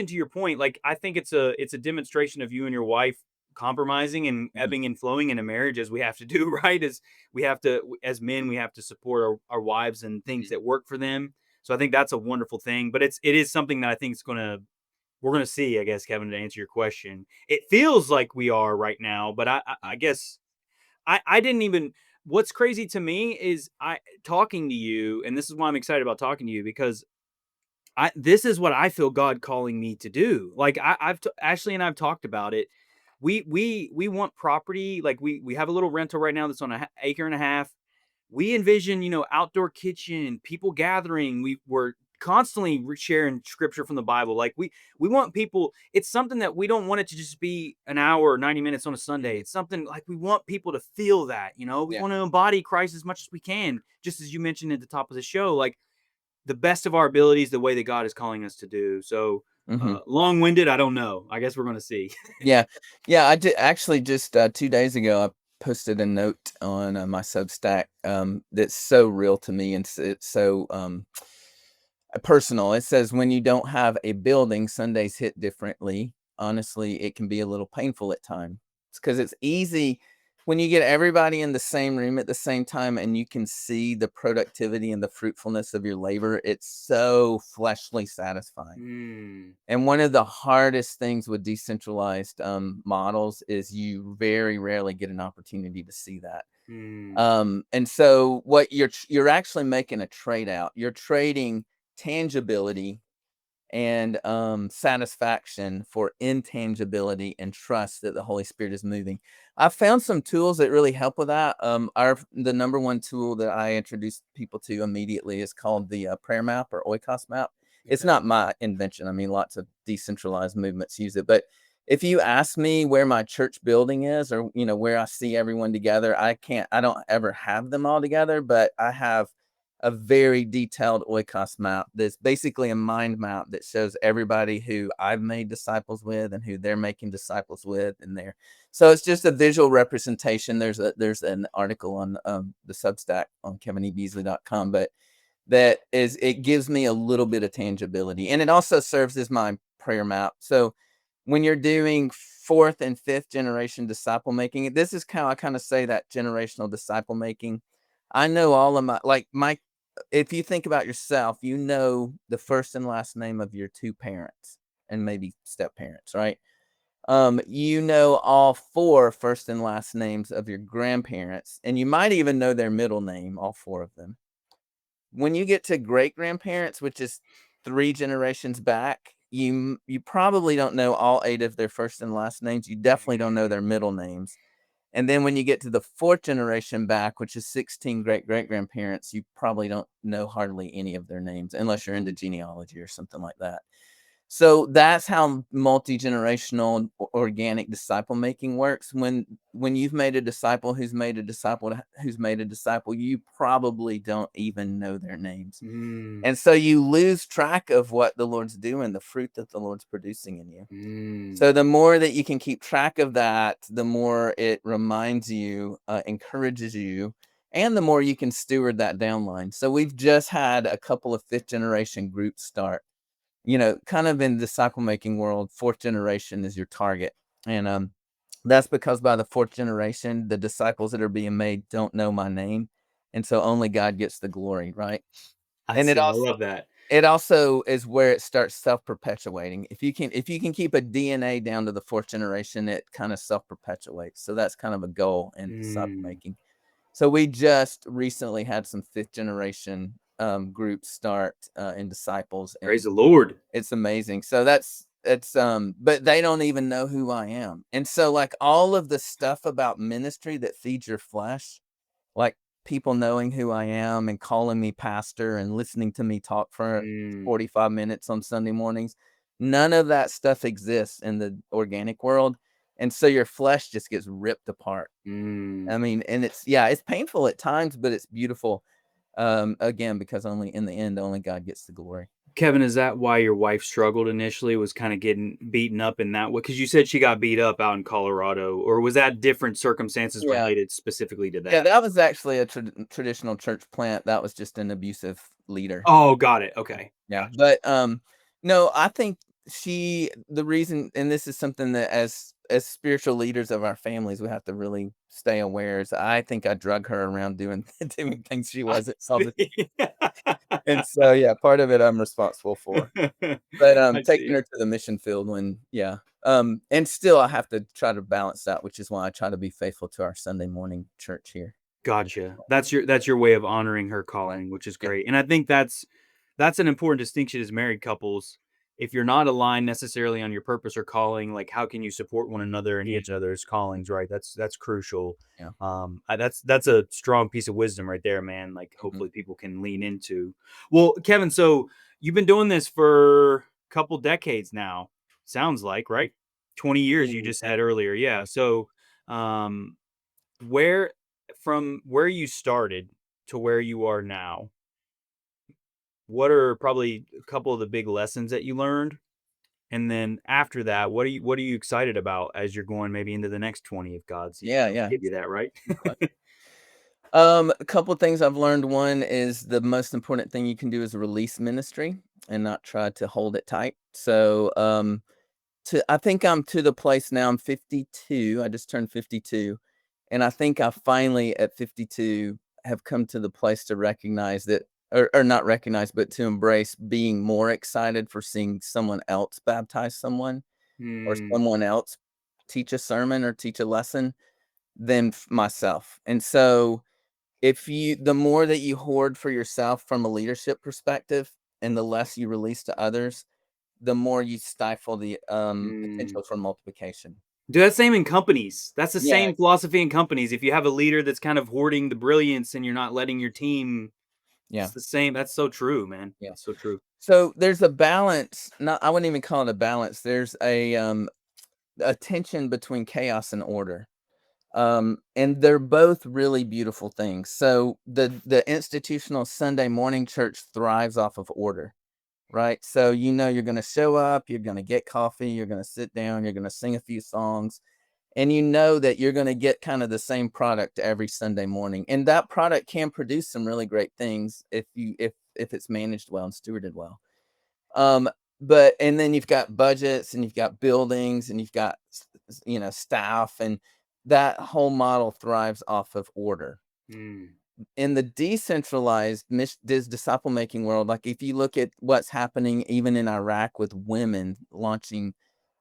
to your point, like I think it's a demonstration of you and your wife compromising and Mhm, ebbing and flowing in a marriage as we have to do, right? As we have to, as men, we have to support our wives and things mhm, that work for them. So I think that's a wonderful thing, but it is something that I think is gonna we're gonna see, I guess, Kevin, to answer your question. It feels like we are right now, but I guess I didn't even. What's crazy to me is I talking to you, and this is why I'm excited about talking to you because I this is what I feel God calling me to do. Like Ashley and I've talked about it. We want property. Like we have a little rental right now that's on an acre and a half. We envision, outdoor kitchen, people gathering. We're constantly sharing scripture from the Bible. Like we want people. It's something that we don't want it to just be an hour or 90 minutes on a Sunday. mhm. It's something like we want people to feel that. We Yeah. want to embody Christ as much as we can. Just as you mentioned at the top of the show, like the best of our abilities, the way that God is calling us to do. So Mhm. long-winded, I don't know. I guess we're going to see. Yeah. Yeah, I did actually just, 2 days ago, I posted a note on, my Substack, that's so real to me and it's so, personal. It says, "When you don't have a building, Sundays hit differently. Honestly, it can be a little painful at times. It's because it's easy when you get everybody in the same room at the same time and you can see the productivity and the fruitfulness of your labor, it's so fleshly satisfying. Mm, And one of the hardest things with decentralized models is you very rarely get an opportunity to see that. mm, And so what you're actually making a trade out. You're trading tangibility and satisfaction for intangibility and trust that the Holy Spirit is moving. I found some tools that really help with that. The number one tool that I introduce people to immediately is called the prayer map or oikos map. It's okay. not my invention. I mean, lots of decentralized movements use it, but if you ask me where my church building is, or where I see everyone together, I don't ever have them all together, but I have a very detailed oikos map that's basically a mind map that shows everybody who I've made disciples with and who they're making disciples with, and there. So it's just a visual representation. There's an article on the Substack on kevinebeasley.com, but it gives me a little bit of tangibility, and it also serves as my prayer map. So when you're doing fourth and fifth generation disciple making, this is how I kind of say that generational disciple making. I know all of my if you think about yourself, you know the first and last name of your two parents and maybe step parents, right? You know all four first and last names of your grandparents, and you might even know their middle name, all four of them. When you get to great grandparents, which is three generations back, you probably don't know all eight of their first and last names. You definitely don't know their middle names. And then when you get to the fourth generation back, which is 16 great-great-grandparents, you probably don't know hardly any of their names unless you're into genealogy or something like that. So that's how multi-generational organic disciple making works. When you've made a disciple who's made a disciple who's made a disciple, you probably don't even know their names. Mm, And so you lose track of what the Lord's doing, the fruit that the Lord's producing in you. mm, So the more that you can keep track of that, the more it reminds you, encourages you, and the more you can steward that downline. So we've just had a couple of fifth generation groups start. Kind of in the disciple making world, fourth generation is your target. And that's because by the fourth generation, the disciples that are being made don't know my name. And so only God gets the glory, right? I And it see. I also love that. it also is where it starts self-perpetuating. If you can keep a DNA down to the fourth generation, it kind of self-perpetuates. So that's kind of a goal in disciple Mm, making. So we just recently had some fifth generation groups start in disciples, praise and the Lord. it's amazing. So but they don't even know who I am. And so like all of the stuff about ministry that feeds your flesh, like people knowing who I am and calling me pastor and listening to me talk for Mm, 45 minutes on Sunday mornings. None of that stuff exists in the organic world. And so your flesh just gets ripped apart. mm. I mean, and it's painful at times, but it's beautiful. Again, because only in the end, only God gets the glory. Kevin, is that why your wife struggled initially? Was kind of getting beaten up in that way? Because you said she got beat up out in Colorado, or was that different circumstances Yeah. related specifically to Yeah, that? that was actually a traditional church plant. That was just an abusive leader. Oh, got it. Okay, Yeah, gotcha. but, no, I think the reason, and this is something that as spiritual leaders of our families, we have to really stay aware, is I think I drug her around doing doing things she I wasn't all the see. and so, yeah, part of it I'm responsible for. But, I taking see. her to the mission field when yeah, and still I have to try to balance that, which is why I try to be faithful to our Sunday morning church here. Gotcha. That's your way of honoring her Yeah, calling, which is yeah, great. And I think that's an important distinction as married couples. If you're not aligned necessarily on your purpose or calling, like how can you support one another and each other's callings, right? That's crucial. yeah, That's a strong piece of wisdom right there, man. Like mhm. hopefully people can lean into. Well, Kevin, so you've been doing this for a couple decades now. Sounds like, right? 20 years you just said earlier. Yeah. So um where from where you started to where you are now, what are probably a couple of the big lessons that you learned? And then after that, what are you excited about as you're going maybe into the next 20 if God's Yeah, yeah. give you that, right? Good question. A couple of things I've learned. One is the most important thing you can do is release ministry and not try to hold it tight. So, I think I'm to the place now. I'm 52. I just turned 52, And I think I finally, at 52, have come to the place to recognize that, or not recognize, but to embrace being more excited for seeing someone else baptize someone, or Mm, someone else teach a sermon or teach a lesson than myself. And so, the more that you hoard for yourself from a leadership perspective, and the less you release to others, the more you stifle the mm. potential for multiplication. Do that same in companies. That's the Yeah, same philosophy in companies. If you have a leader that's kind of hoarding the brilliance and you're not letting your team, yeah, it's the same. That's so true, man. yeah. That's so true. So there's a balance. Not, I wouldn't even call it a balance. There's a tension between chaos and order. And they're both really beautiful things. So the institutional Sunday morning church thrives off of order, right? So you're going to show up, you're going to get coffee, you're going to sit down, you're going to sing a few songs, and you know that you're going to get kind of the same product every Sunday morning. And that product can produce some really great things if it's managed well and stewarded well. Um, but and then you've got budgets, and you've got buildings, and you've got staff, and that whole model thrives off of order. Mm, In the decentralized this disciple making world, like if you look at what's happening even in Iraq with women launching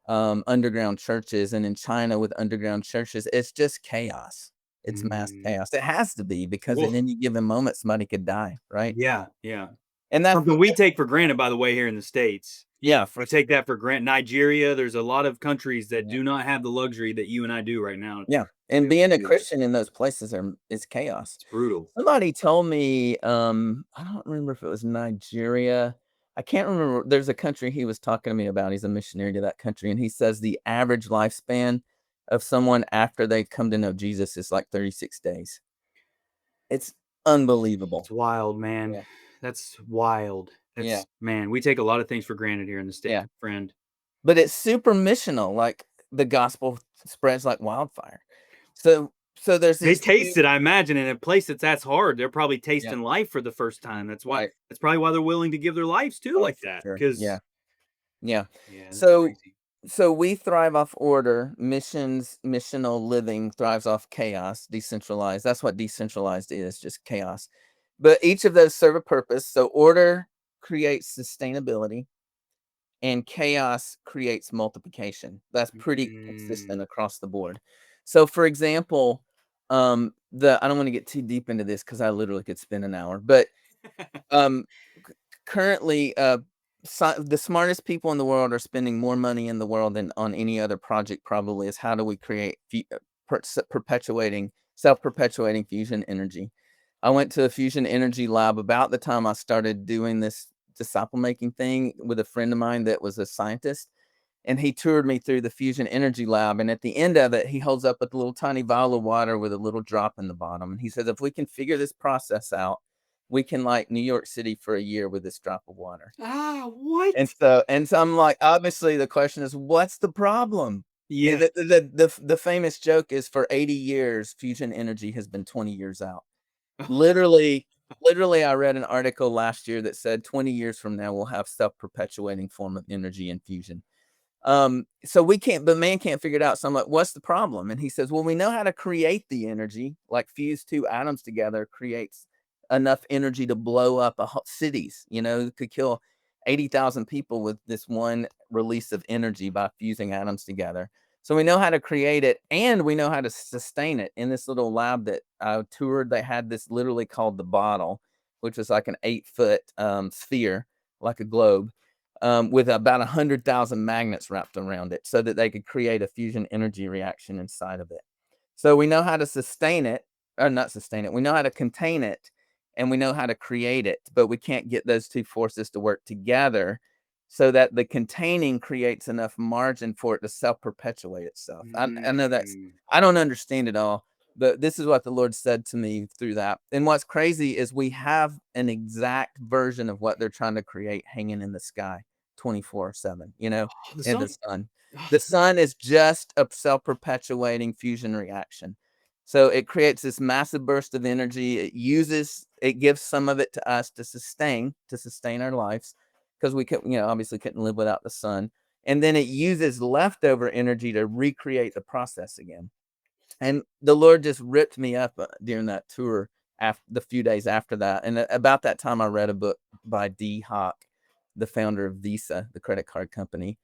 underground churches, and in China with underground churches, it's just chaos. It's mass mm. chaos. It has to be, because at Woof. any given moment somebody could die, right? Yeah, yeah. And that's Something we take for granted, by the way, here in the States. yeah, We for take sure. that for granted. Nigeria, there's a lot of countries that Yeah. do not have the luxury that you and I do right now Yeah, to be and able being a to do that. Christian in those places is chaos. It's brutal. Somebody told me, I don't remember if it was Nigeria. I can't remember. There's a country he was talking to me about. He's a missionary to that country, and he says the average lifespan of someone after they come to know Jesus is like 36 days. It's It's unbelievable. wild, man. Yeah, That's wild. yeah, That's man, we take a lot of things for granted here in the States, yeah. friend. But it's super missional. Like the gospel spreads like wildfire. So there's They these two. taste it, I imagine, in a place that's hard. They're probably Yeah, tasting life for the first time. right. That's probably why they're willing to give their lives too Oh, like for that. sure. Yeah. Because Yeah. yeah, that's So crazy. so we thrive off order. Missional living thrives off chaos, decentralized. That's what decentralized is, just chaos. But each of those serve a purpose. So order creates sustainability, and chaos creates multiplication. That's pretty Mm. consistent across the board. So for example, the I don't want to get too deep into this because I literally could spend an hour, but um currently, the smartest people in the world are spending more money in the world than on any other project probably, is how do we create self-perpetuating fusion energy. I went to a fusion energy lab about the time I started doing this disciple making thing with a friend of mine that was a scientist, and he toured me through the fusion energy lab, and at the end of it, he holds up a little tiny vial of water with a little drop in the bottom, and he says, "If we can figure this process out, we can light New York City for a year with this drop of water." Ah, what? And so I'm like, obviously, the question is, what's the problem? Yeah. The famous joke is, for 80 years, fusion energy has been 20 years out. Literally literally, I read an article last year that said 20 years from now, we'll have self-perpetuating form of energy in fusion. So we can't, but man can't figure it out. So I'm like, what's the problem? And he says, well, we know how to create the energy, like fuse two atoms together creates enough energy to blow up cities. It could kill 80,000 people with this one release of energy by fusing atoms together. So we know how to create it, and we know how to sustain it. In this little lab that I toured, they had this literally called the bottle, which was like an 8-foot sphere, like a globe, with about 100,000 magnets wrapped around it so that they could create a fusion energy reaction inside of it. So we know how to sustain it, or not sustain it. We know how to contain it, and we know how to create it, but we can't get those two forces to work together so that the containing creates enough margin for it to self-perpetuate itself. I know Mm. I don't understand it all, but this is what the Lord said to me through that. And what's crazy is we have an exact version of what they're trying to create hanging in the sky 24/7, Oh, the in the sun. sun. Oh, The sun is just a self-perpetuating fusion reaction. So it creates this massive burst of energy. It gives some of it to us to sustain our lives, because we could, obviously couldn't live without the sun. And then it uses leftover energy to recreate the process again. And the Lord just ripped me up during that tour after the few days after that. And about that time, I read a book by D. Hock, the founder of Visa, the credit card company,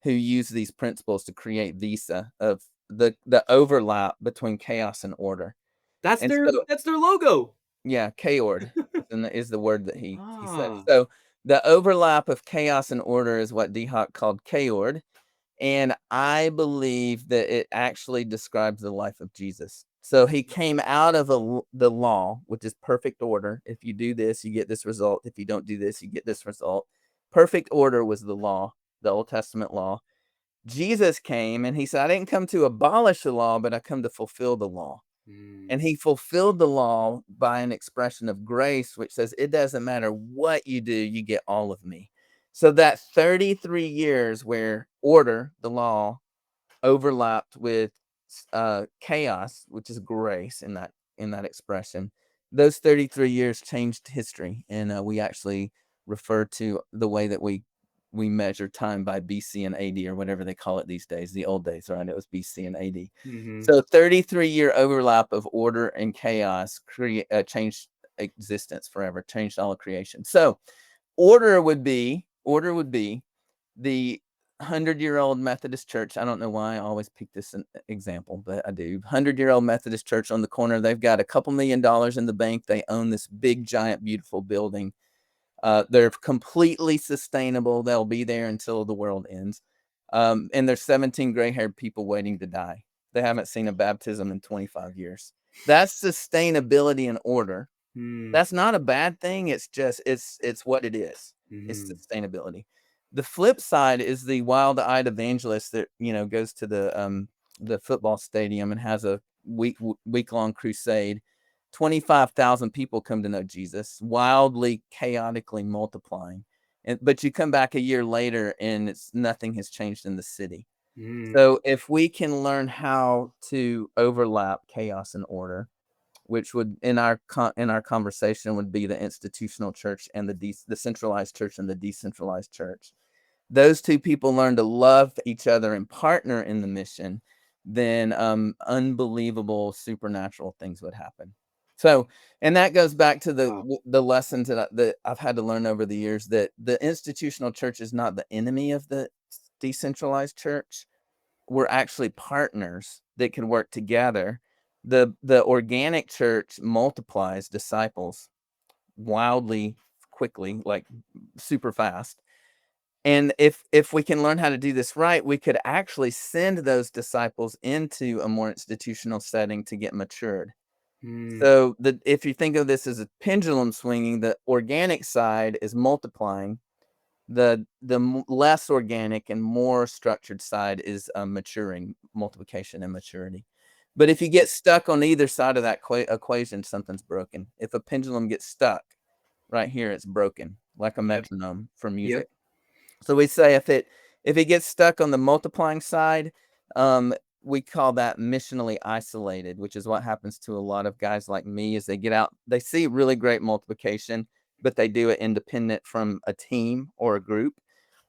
who used these principles to create Visa of the overlap between chaos and order. That's And their so, that's their logo. yeah, chaord is the word that he said. Ah. So the overlap of chaos and order is what D. Hock called chaord. And I believe that it actually describes the life of Jesus. So he came out of the law, which is perfect order. If you do this, you get this result. If you don't do this, you get this result. Perfect order was the law, the Old Testament law. Jesus came and he said, I didn't come to abolish the law, but I come to fulfill the law. Mm. And he fulfilled the law by an expression of grace, which says, it doesn't matter what you do, you get all of me. So that 33 years where order, the law, overlapped with chaos, which is grace in that expression. Those 33 years changed history, and we actually refer to the way that we measure time by BC and AD or whatever they call it these days. The old days, right? It was BC and AD. Mhm. So 33-year overlap of order and chaos changed existence forever, changed all of creation. So order would be the 100-year-old Methodist church. I don't know why I always pick this example, but I do. 100-year-old Methodist church on the corner. They've got a couple $1,000,000 in the bank. They own this big, giant, beautiful building. They're completely sustainable. They'll be there until the world ends. And there's 17 gray-haired people waiting to die. They haven't seen a baptism in 25 years. That's sustainability and order. Mm. That's not a bad thing. It's just it's what it is. It's Mhm. sustainability. The flip side is the wild-eyed evangelist that, goes to the football stadium and has a week-long crusade. 25,000 people come to know Jesus, wildly, chaotically multiplying. But you come back a year later and nothing has changed in the city. Mm. So if we can learn how to overlap chaos and order, which would in our conversation would be the institutional church and the centralized church and the decentralized church. Those two people learn to love each other and partner in the mission, then unbelievable supernatural things would happen. So, and that goes back to Wow. the lessons that I've had to learn over the years, that the institutional church is not the enemy of the decentralized church. We're actually partners that can work together. The organic church multiplies disciples wildly quickly, like super fast. And if we can learn how to do this right, we could actually send those disciples into a more institutional setting to get matured. Mm. So if you think of this as a pendulum swinging, the organic side is multiplying. The less organic and more structured side is maturing, multiplication and maturity. But if you get stuck on either side of that equation, something's broken. If a pendulum gets stuck right here, it's broken, like a Yep. metronome for Yep. music. So we say if it gets stuck on the multiplying side, um, we call that missionally isolated, which is what happens to a lot of guys like me. Is they get out, they see really great multiplication, but they do it independent from a team or a group,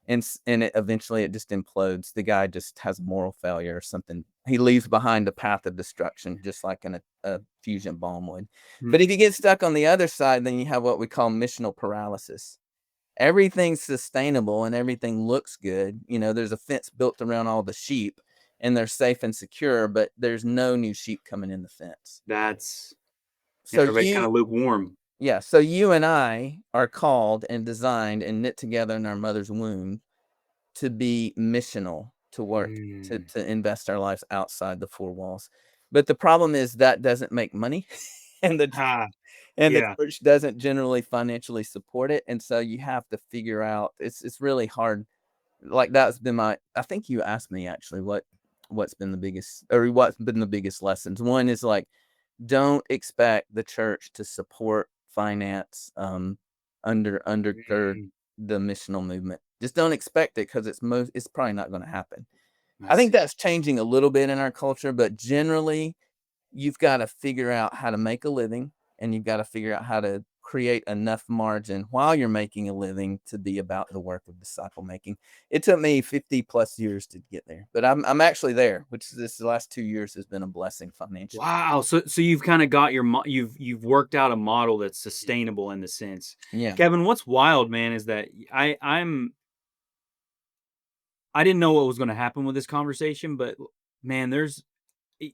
and eventually it just implodes. The guy just has moral failure or something. He leaves behind a path of destruction, just like a fusion bomb would. Mm. But if you get stuck on the other side, then you have what we call missional paralysis. Everything's sustainable and everything looks good. There's a fence built around all the sheep and they're safe and secure, but there's no new sheep coming in the fence. That's Yeah, So everybody's kinda lukewarm. you and I are called and designed and knit together in our mother's womb to be missional, to work, to Mm. to invest our lives outside the four walls. But the problem is that doesn't make money, and Ha. the Yeah. church doesn't generally financially support it, and so you have to figure out, it's really hard. Like, that's been I think you asked me actually what's been the biggest lessons. One is, like, don't expect the church to support, finance, undergird Mm. the missional movement. Just don't expect it, because it's probably not gonna happen. I I think see. that's changing a little bit in our culture, but generally, you've gotta figure out how to make a living, and you've gotta figure out how to create enough margin while you're making a living to be about the work of disciple making. It took me 50 plus years to get there, but I'm actually there, which this the last 2 years has been a blessing financially. Wow. So you've kind of got you've worked out a model that's sustainable in the sense. Yeah. Kevin, what's wild, man, is that I didn't know what was going to happen with this conversation, but man,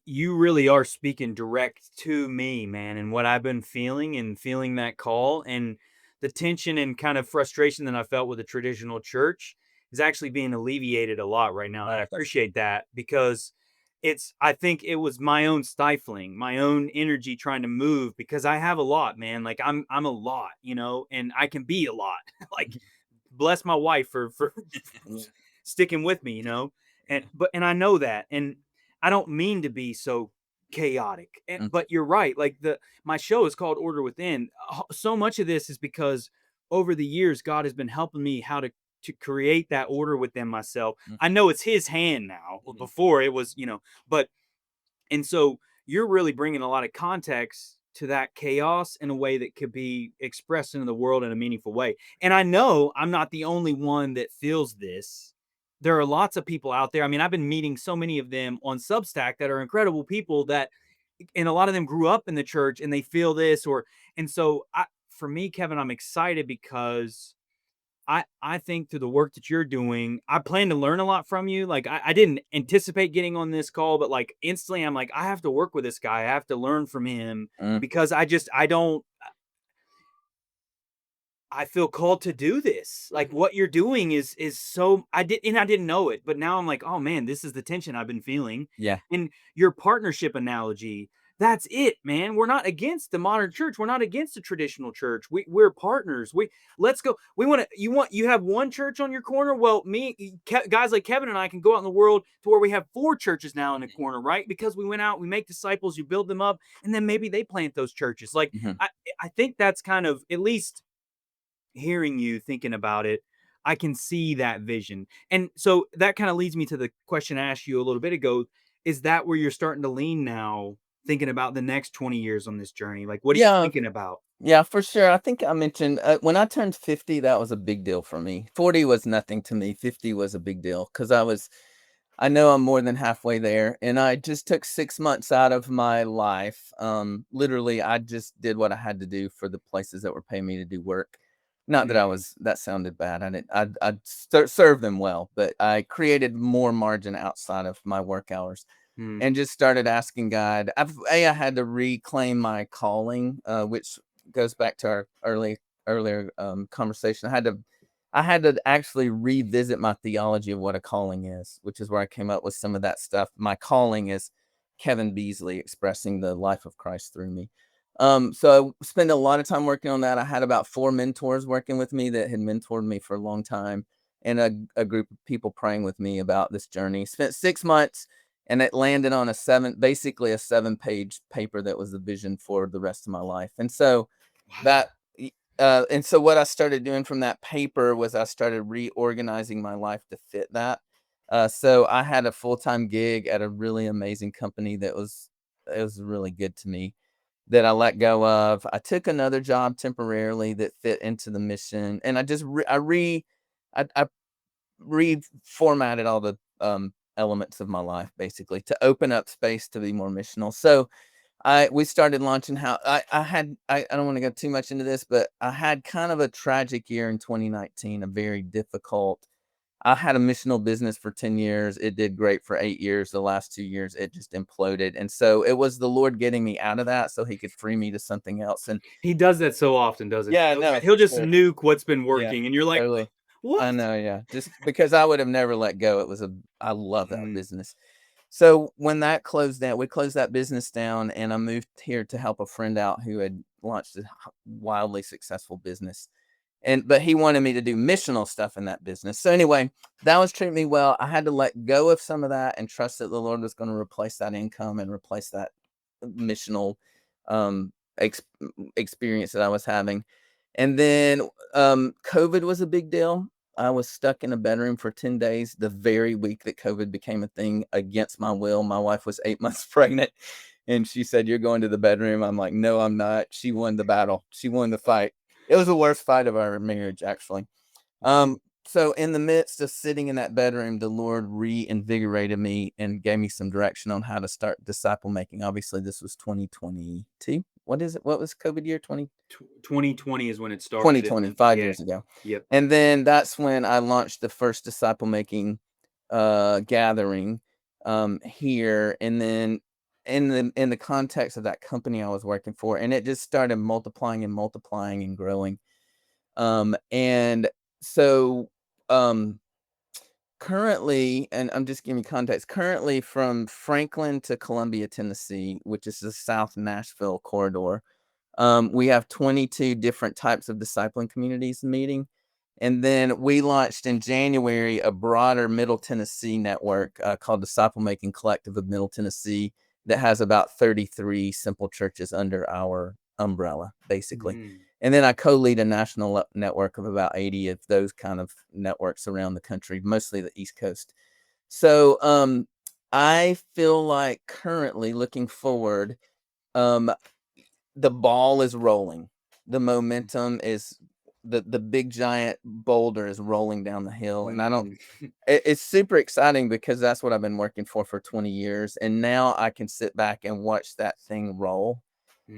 you really are speaking direct to me, man, and what I've been feeling and feeling that call and the tension and kind of frustration that I felt with the traditional church is actually being alleviated a lot right now. And I Nice. appreciate that because I think it was my own stifling, my own energy trying to move because I have a lot, man. Like I'm a lot, and I can be a lot. Like bless my wife for Yeah. sticking with me, and I know that, and I don't mean to be so chaotic, Mm, but you're right. Like my show is called Order Within. So much of this is because over the years, God has been helping me how to create that order within myself. mm, I know it's His hand now. mhm. Before it was, but and so you're really bringing a lot of context to that chaos in a way that could be expressed into the world in a meaningful way. And I know I'm not the only one that feels this. There are lots of people out there. I mean, I've been meeting so many of them on Substack that are incredible people that, and a lot of them grew up in the church and they feel this and so for me, Kevin, I'm excited because I think through the work that you're doing, I plan to learn a lot from you. Like I didn't anticipate getting on this call, but like instantly I'm like, I have to work with this guy. I have to learn from him Mm, because I feel called to do this. Like what you're doing is so I didn't know it, but now I'm like, oh man, this is the tension I've been feeling. yeah. And your partnership analogy, that's it, man. We're not against the modern church. We're not against the traditional church. We're partners. Let's go. We want to. You have one church on your corner. Well, guys like Kevin and I can go out in the world to where we have 4 churches now in the corner, right? Because we went out, we make disciples, you build them up, and then maybe they plant those churches. Like Mhm. I think that's kind of at least hearing you thinking about it, I can see that vision. And so that kind of leads me to the question I asked you a little bit ago. Is that where you're starting to lean now, thinking about the next 20 years on this journey? Like, what are you Yeah. thinking about? Yeah, for sure. I think I mentioned when I turned 50, that was a big deal for me. 40 was nothing to me. 50 was a big deal because I know I'm more than halfway there. And I just took 6 months out of my life. Literally, I just did what I had to do for the places that were paying me to do work. Not that Mm, that sounded bad. I didn't, served them well, but I created more margin outside of my work hours mm. and just started asking God. I had to reclaim my calling, which goes back to our earlier conversation. I had to actually revisit my theology of what a calling is, which is where I came up with some of that stuff. My calling is Kevin Beasley expressing the life of Christ through me. So I spent a lot of time working on that. I had about 4 mentors working with me that had mentored me for a long time, and a group of people praying with me about this journey. Spent 6 months, and it landed on basically a 7-page paper that was the vision for the rest of my life. And so Wow. that and so what I started doing from that paper was I started reorganizing my life to fit that. So I had a full-time gig at a really amazing company it was really good to me that I let go of. I took another job temporarily that fit into the mission, and I just I reformatted all the elements of my life basically to open up space to be more missional. So we started launching I don't want to go too much into this, but I had kind of a tragic year in 2019, a very difficult. I had a missional business for 10 years. It did great for 8 years. The last 2 years it just imploded. And so it was the Lord getting me out of that so he could free me to something else. And He does that so often, doesn't yeah, he? no, He'll for just sure. nuke what's been Yeah, working, and you're like, totally. what? I know, yeah. Just because I would have never let go. I love that Mm. business. So when that closed down, we closed that business down, and I moved here to help a friend out who had launched a wildly successful business. But he wanted me to do missional stuff in that business. So anyway, that was treating me well. I had to let go of some of that and trust that the Lord was going to replace that income and replace that missional um, ex- experience that I was having. And then COVID was a big deal. I was stuck in a bedroom for 10 days the very week that COVID became a thing against my will. My wife was 8 months pregnant. And she said, "You're going to the bedroom." I'm like, "No, I'm not." She won the battle. She won the fight. It was the worst fight of our marriage, actually. So in the midst of sitting in that bedroom, the Lord reinvigorated me and gave me some direction on how to start disciple making. Obviously, this was 2022. What is it? What was COVID year? 2020 is when it started. 2020, And 5 years ago. Yep. And then that's when I launched the first disciple making gathering here. And then in the context of that company I was working for, and it just started multiplying and multiplying and growing. And so currently, and I'm just giving context, currently from Franklin to Columbia, Tennessee, which is the South Nashville corridor, we have 22 different types of discipling communities meeting. And then we launched in January a broader Middle Tennessee network called Disciple Making Collective of Middle Tennessee that has about 33 simple churches under our umbrella, basically. Mm. And then I co-lead a national network of about 80 of those kind of networks around the country, mostly the East Coast. So I feel like currently looking forward, um, the ball is rolling. The momentum is the big giant boulder is rolling down the hill. And I don't it's super exciting because that's what I've been working for 20 years. And now I can sit back and watch that thing roll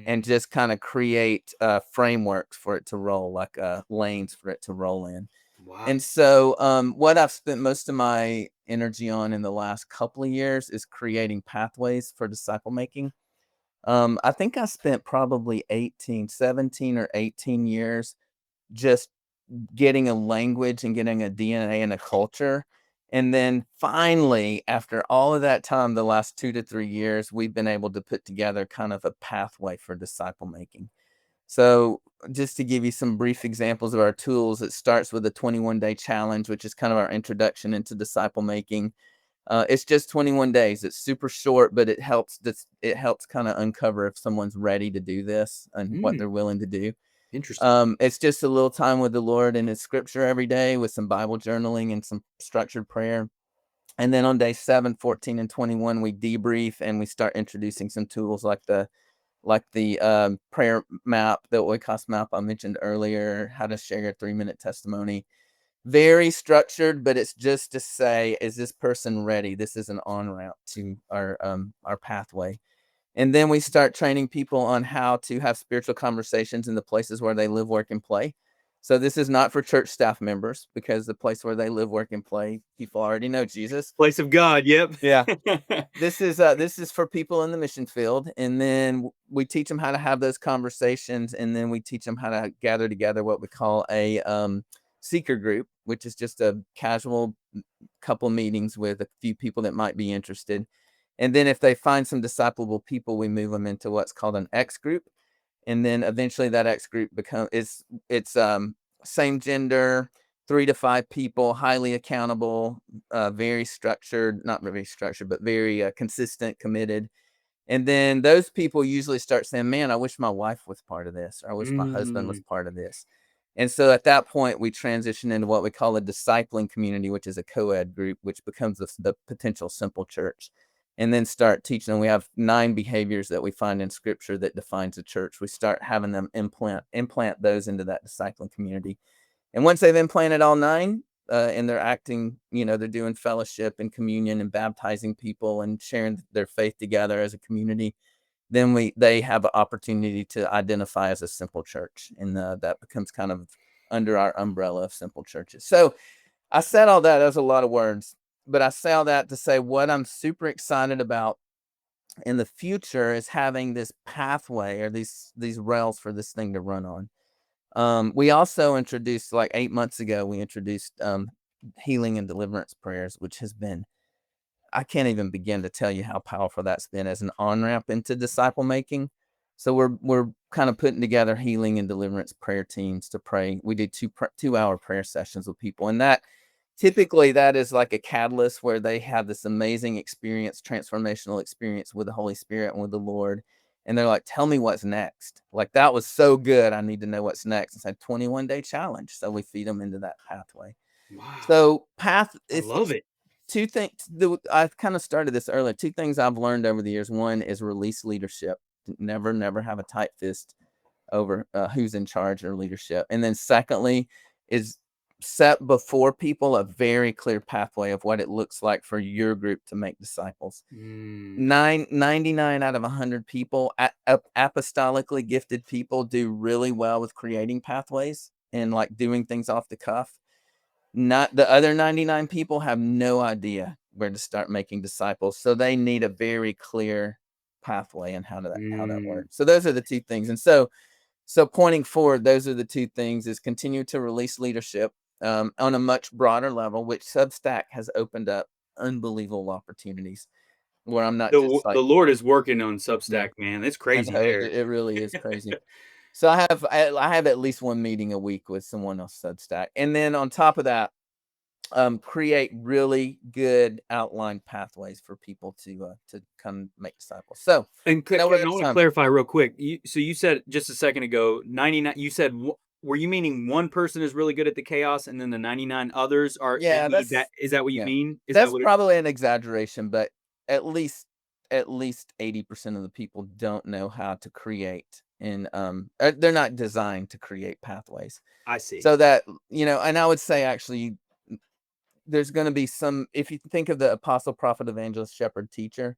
and just kind of create frameworks for it to roll, like lanes for it to roll in. Wow. And so what I've spent most of my energy on in the last couple of years is creating pathways for disciple making. I think I spent probably 17 or 18 years just getting a language and getting a DNA and a culture. And then finally, after all of that time, the last 2 to 3 years, we've been able to put together kind of a pathway for disciple making. So just to give you some brief examples of our tools, it starts with a 21-day challenge, which is kind of our introduction into disciple making. It's just 21 days. It's super short, but it helps kind of uncover if someone's ready to do this and what they're willing to do. Interesting. It's just a little time with the Lord and His Scripture every day with some Bible journaling and some structured prayer. And then on day 7, 14, and 21, we debrief and we start introducing some tools like the prayer map, the oikos map I mentioned earlier, how to share your 3-minute testimony. Very structured, but it's just to say, is this person ready? This is an on-ramp to our pathway. And then we start training people on how to have spiritual conversations in the places where they live, work, and play. So this is not for church staff members because the place where they live, work, and play, people already know Jesus. Place of God. Yep. Yeah. This is for people in the mission field, and then we teach them how to have those conversations, and then we teach them how to gather together what we call a seeker group, which is just a casual couple meetings with a few people that might be interested. And then if they find some disciplable people, we move them into what's called an X group, and then eventually that X group it's same gender, 3 to 5 people, highly accountable, very structured, not very structured, but very consistent, committed. And then those people usually start saying, "Man, I wish my wife was part of this, or I wish my husband was part of this." And so at that point, we transition into what we call a discipling community, which is a co-ed group, which becomes the potential simple church. And then start teaching them. We have 9 behaviors that we find in Scripture that defines a church. We start having them implant those into that discipling community. And once they've implanted all 9, and they're acting, they're doing fellowship and communion and baptizing people and sharing their faith together as a community, then they have an opportunity to identify as a simple church, and that becomes kind of under our umbrella of simple churches. So I said all that. That was a lot of words, but I say all that to say what I'm super excited about in the future is having this pathway or these rails for this thing to run on. We also introduced, like 8 months ago, we introduced healing and deliverance prayers, which has been, I can't even begin to tell you how powerful that's been as an on-ramp into disciple making. So we're kind of putting together healing and deliverance prayer teams to pray. We do 2-hour prayer sessions with people, and that typically that is like a catalyst where they have this amazing experience, transformational experience with the Holy Spirit and with the Lord. And they're like, "Tell me what's next. Like, that was so good. I need to know what's next." It's a 21-day challenge. So we feed them into that pathway. Wow. So I love it. two things. I kind of started this earlier. Two things I've learned over the years. One is release leadership. Never have a tight fist over who's in charge or leadership. And then secondly is set before people a very clear pathway of what it looks like for your group to make disciples. 99 out of 100 people, apostolically gifted people, do really well with creating pathways and like doing things off the cuff. Not the other 99 people have no idea where to start making disciples, so they need a very clear pathway and how that Mm. works. So those are the two things. And so pointing forward, those are the two things: is continue to release leadership on a much broader level, which Substack has opened up unbelievable opportunities where I'm not just The like, Lord is working on yeah, Substack, man. It's I crazy know there. it really is crazy. So I have at least one meeting a week with someone on Substack, and then on top of that, create really good outline pathways for people to come make disciples. So And I know we're Kevin, out I of want to time. clarify real quick. So you said just a second ago, 99. You said, were you meaning one person is really good at the chaos, and then the 99 others are that Yeah, need that? Is that what you yeah, mean? Is that that's what it? probably an exaggeration, but at least 80% of the people don't know how to create, and they're not designed to create pathways. I see. So that, and I would say actually there's going to be some, if you think of the apostle, prophet, evangelist, shepherd, teacher,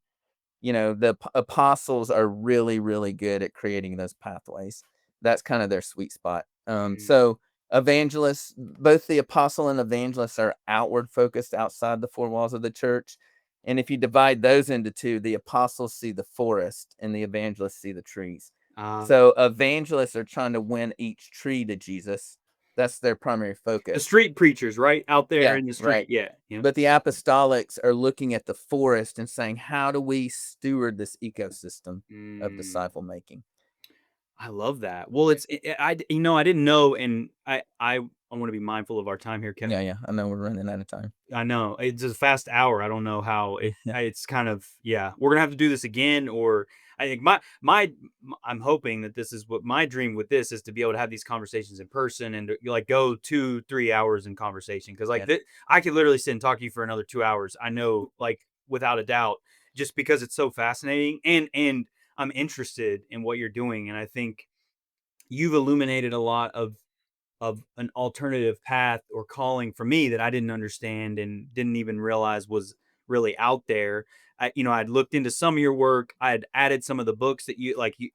the apostles are really, really good at creating those pathways. That's kind of their sweet spot. Mm. So evangelists, both the apostle and evangelists, are outward focused outside the four walls of the church. And if you divide those into two, the apostles see the forest and the evangelists see the trees. Uh, So evangelists are trying to win each tree to Jesus. That's their primary the focus. street preachers, right out there Yeah, in the street. right. Yeah, yeah. But the apostolics are looking at the forest and saying, how do we steward this ecosystem of Mm. disciple making? I love that. Well, I didn't know, and I want to be mindful of our time here, Kevin. Yeah, yeah. I know we're running out of time. I know it's a fast hour. I don't know how Yeah, it's kind of, yeah. We're gonna have to do this again, or I think I'm hoping that this is what my dream with this is, to be able to have these conversations in person and to, like, go 2-3 hours in conversation, because like yeah. I could literally sit and talk to you for another 2 hours. I know, like, without a doubt, just because it's so fascinating, and I'm interested in what you're doing, and I think you've illuminated a lot of an alternative path or calling for me that I didn't understand and didn't even realize was really out there. I'd looked into some of your work. I had added some of the books that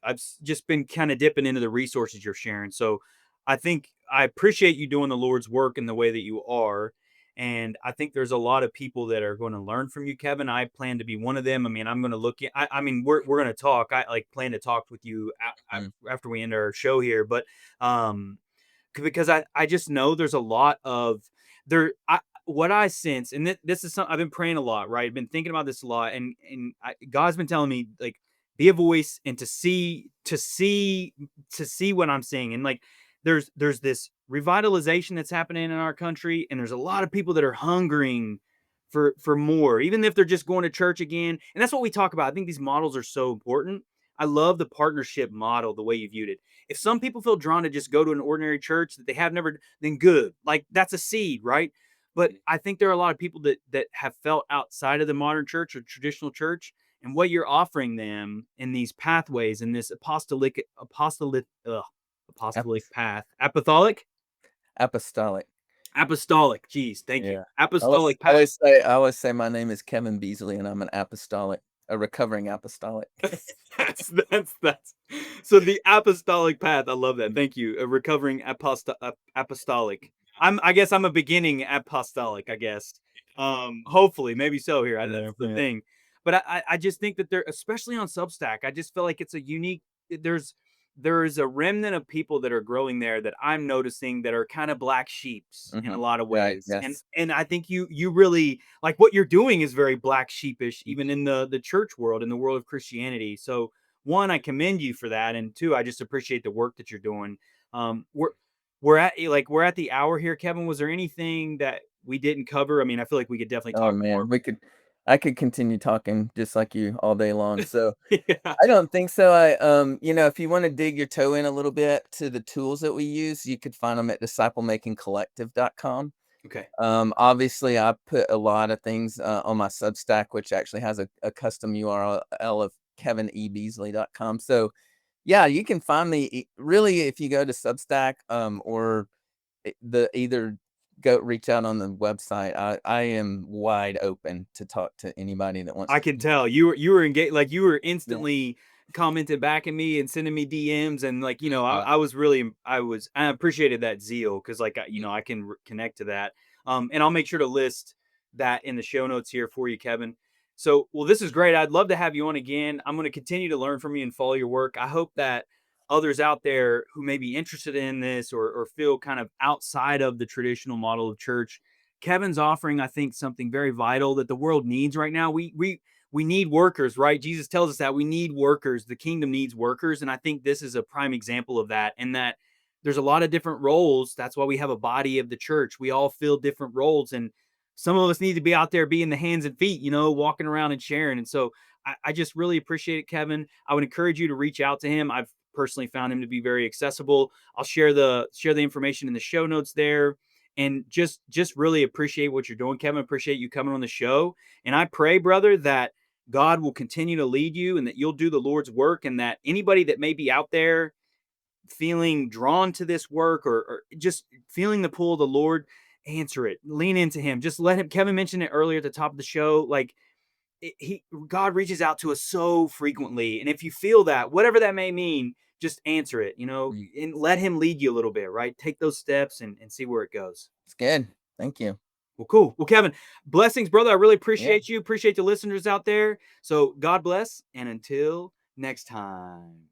I've just been kind of dipping into the resources you're sharing. So I think I appreciate you doing the Lord's work in the way that you are. And I think there's a lot of people that are going to learn from you, Kevin. I plan to be one of them. I mean, I'm going to look at, I mean, we're going to talk. I like plan to talk with you Mm, after we end our show here, but, because I just know there's a lot of what I sense, and this is something I've been praying a lot, right? I've been thinking about this a lot, and God's been telling me, like, be a voice and to see what I'm seeing, and like there's this revitalization that's happening in our country, and there's a lot of people that are hungering for more, even if they're just going to church again, and that's what we talk about. I think these models are so important. I love the partnership model, the way you viewed it. If some people feel drawn to just go to an ordinary church that they have never, then good. Like, that's a seed, right? But I think there are a lot of people that have felt outside of the modern church or traditional church, and what you're offering them in these pathways, in this apostolic apos- path, apostolic, apostolic. apostolic. Geez, thank you. Yeah. Apostolic path. I always say my name is Kevin Beasley and I'm an apostolic, a recovering apostolic. That's so the apostolic path. I love that. Thank you. A recovering apostolic. I guess I'm a beginning apostolic, I guess. Hopefully, maybe so here. That's the Yeah. thing. But I just think that there, especially on Substack, I just feel like it's a unique, there's a remnant of people that are growing there that I'm noticing that are kind of black sheeps in a Hmm. lot of Right. ways. And Yes. and I think you really, like, what you're doing is very black sheepish, even in the church world, in the world of Christianity. So, one, I commend you for that, and two, I just appreciate the work that you're doing. We're at the hour here, Kevin. Was there anything that we didn't cover? I mean, I feel like we could definitely Oh talk more. man, I could continue talking just like you all day long. So Yeah. I don't think so. If you want to dig your toe in a little bit to the tools that we use, you could find them at disciplemakingcollective.com. Okay. Obviously, I put a lot of things on my Substack, which actually has a custom URL of kevinebeasley.com. So, yeah, you can find me really if you go to Substack or either go reach out on the website. I am wide open to talk to anybody that wants I to. can tell you were engaged, like you were Yeah. instantly commenting back at me and sending me DMs, and like Uh, I was really I appreciated that zeal because like yeah. I can connect to that. And I'll make sure to list that in the show notes here for you, Kevin. So well, this is great. I'd love to have you on again. I'm going to continue to learn from you and follow your work. I hope that others out there who may be interested in this or feel kind of outside of the traditional model of church, Kevin's offering, I think, something very vital that the world needs right now. We need workers, right? Jesus tells us that we need workers. The kingdom needs workers, and I think this is a prime example of that. And that there's a lot of different roles. That's why we have a body of the church. We all fill different roles, and some of us need to be out there being the hands and feet, walking around and sharing. And so I just really appreciate it, Kevin. I would encourage you to reach out to him. I've personally found him to be very accessible. I'll share the information in the show notes there, and just really appreciate what you're doing, Kevin. Appreciate you coming on the show, and I pray, brother, that God will continue to lead you and that you'll do the Lord's work, and that anybody that may be out there feeling drawn to this work or just feeling the pull of the Lord, answer it, lean into him, just let him. Kevin mentioned it earlier at the top of the show, like God reaches out to us so frequently, and if you feel that, whatever that may mean, just answer it, Mm. and let him lead you a little bit, right? Take those steps and see where it goes. It's good. Thank you. Well, cool. Well, Kevin, blessings, brother. I really Yeah. appreciate you. Appreciate the listeners out there. So God bless. And until next time.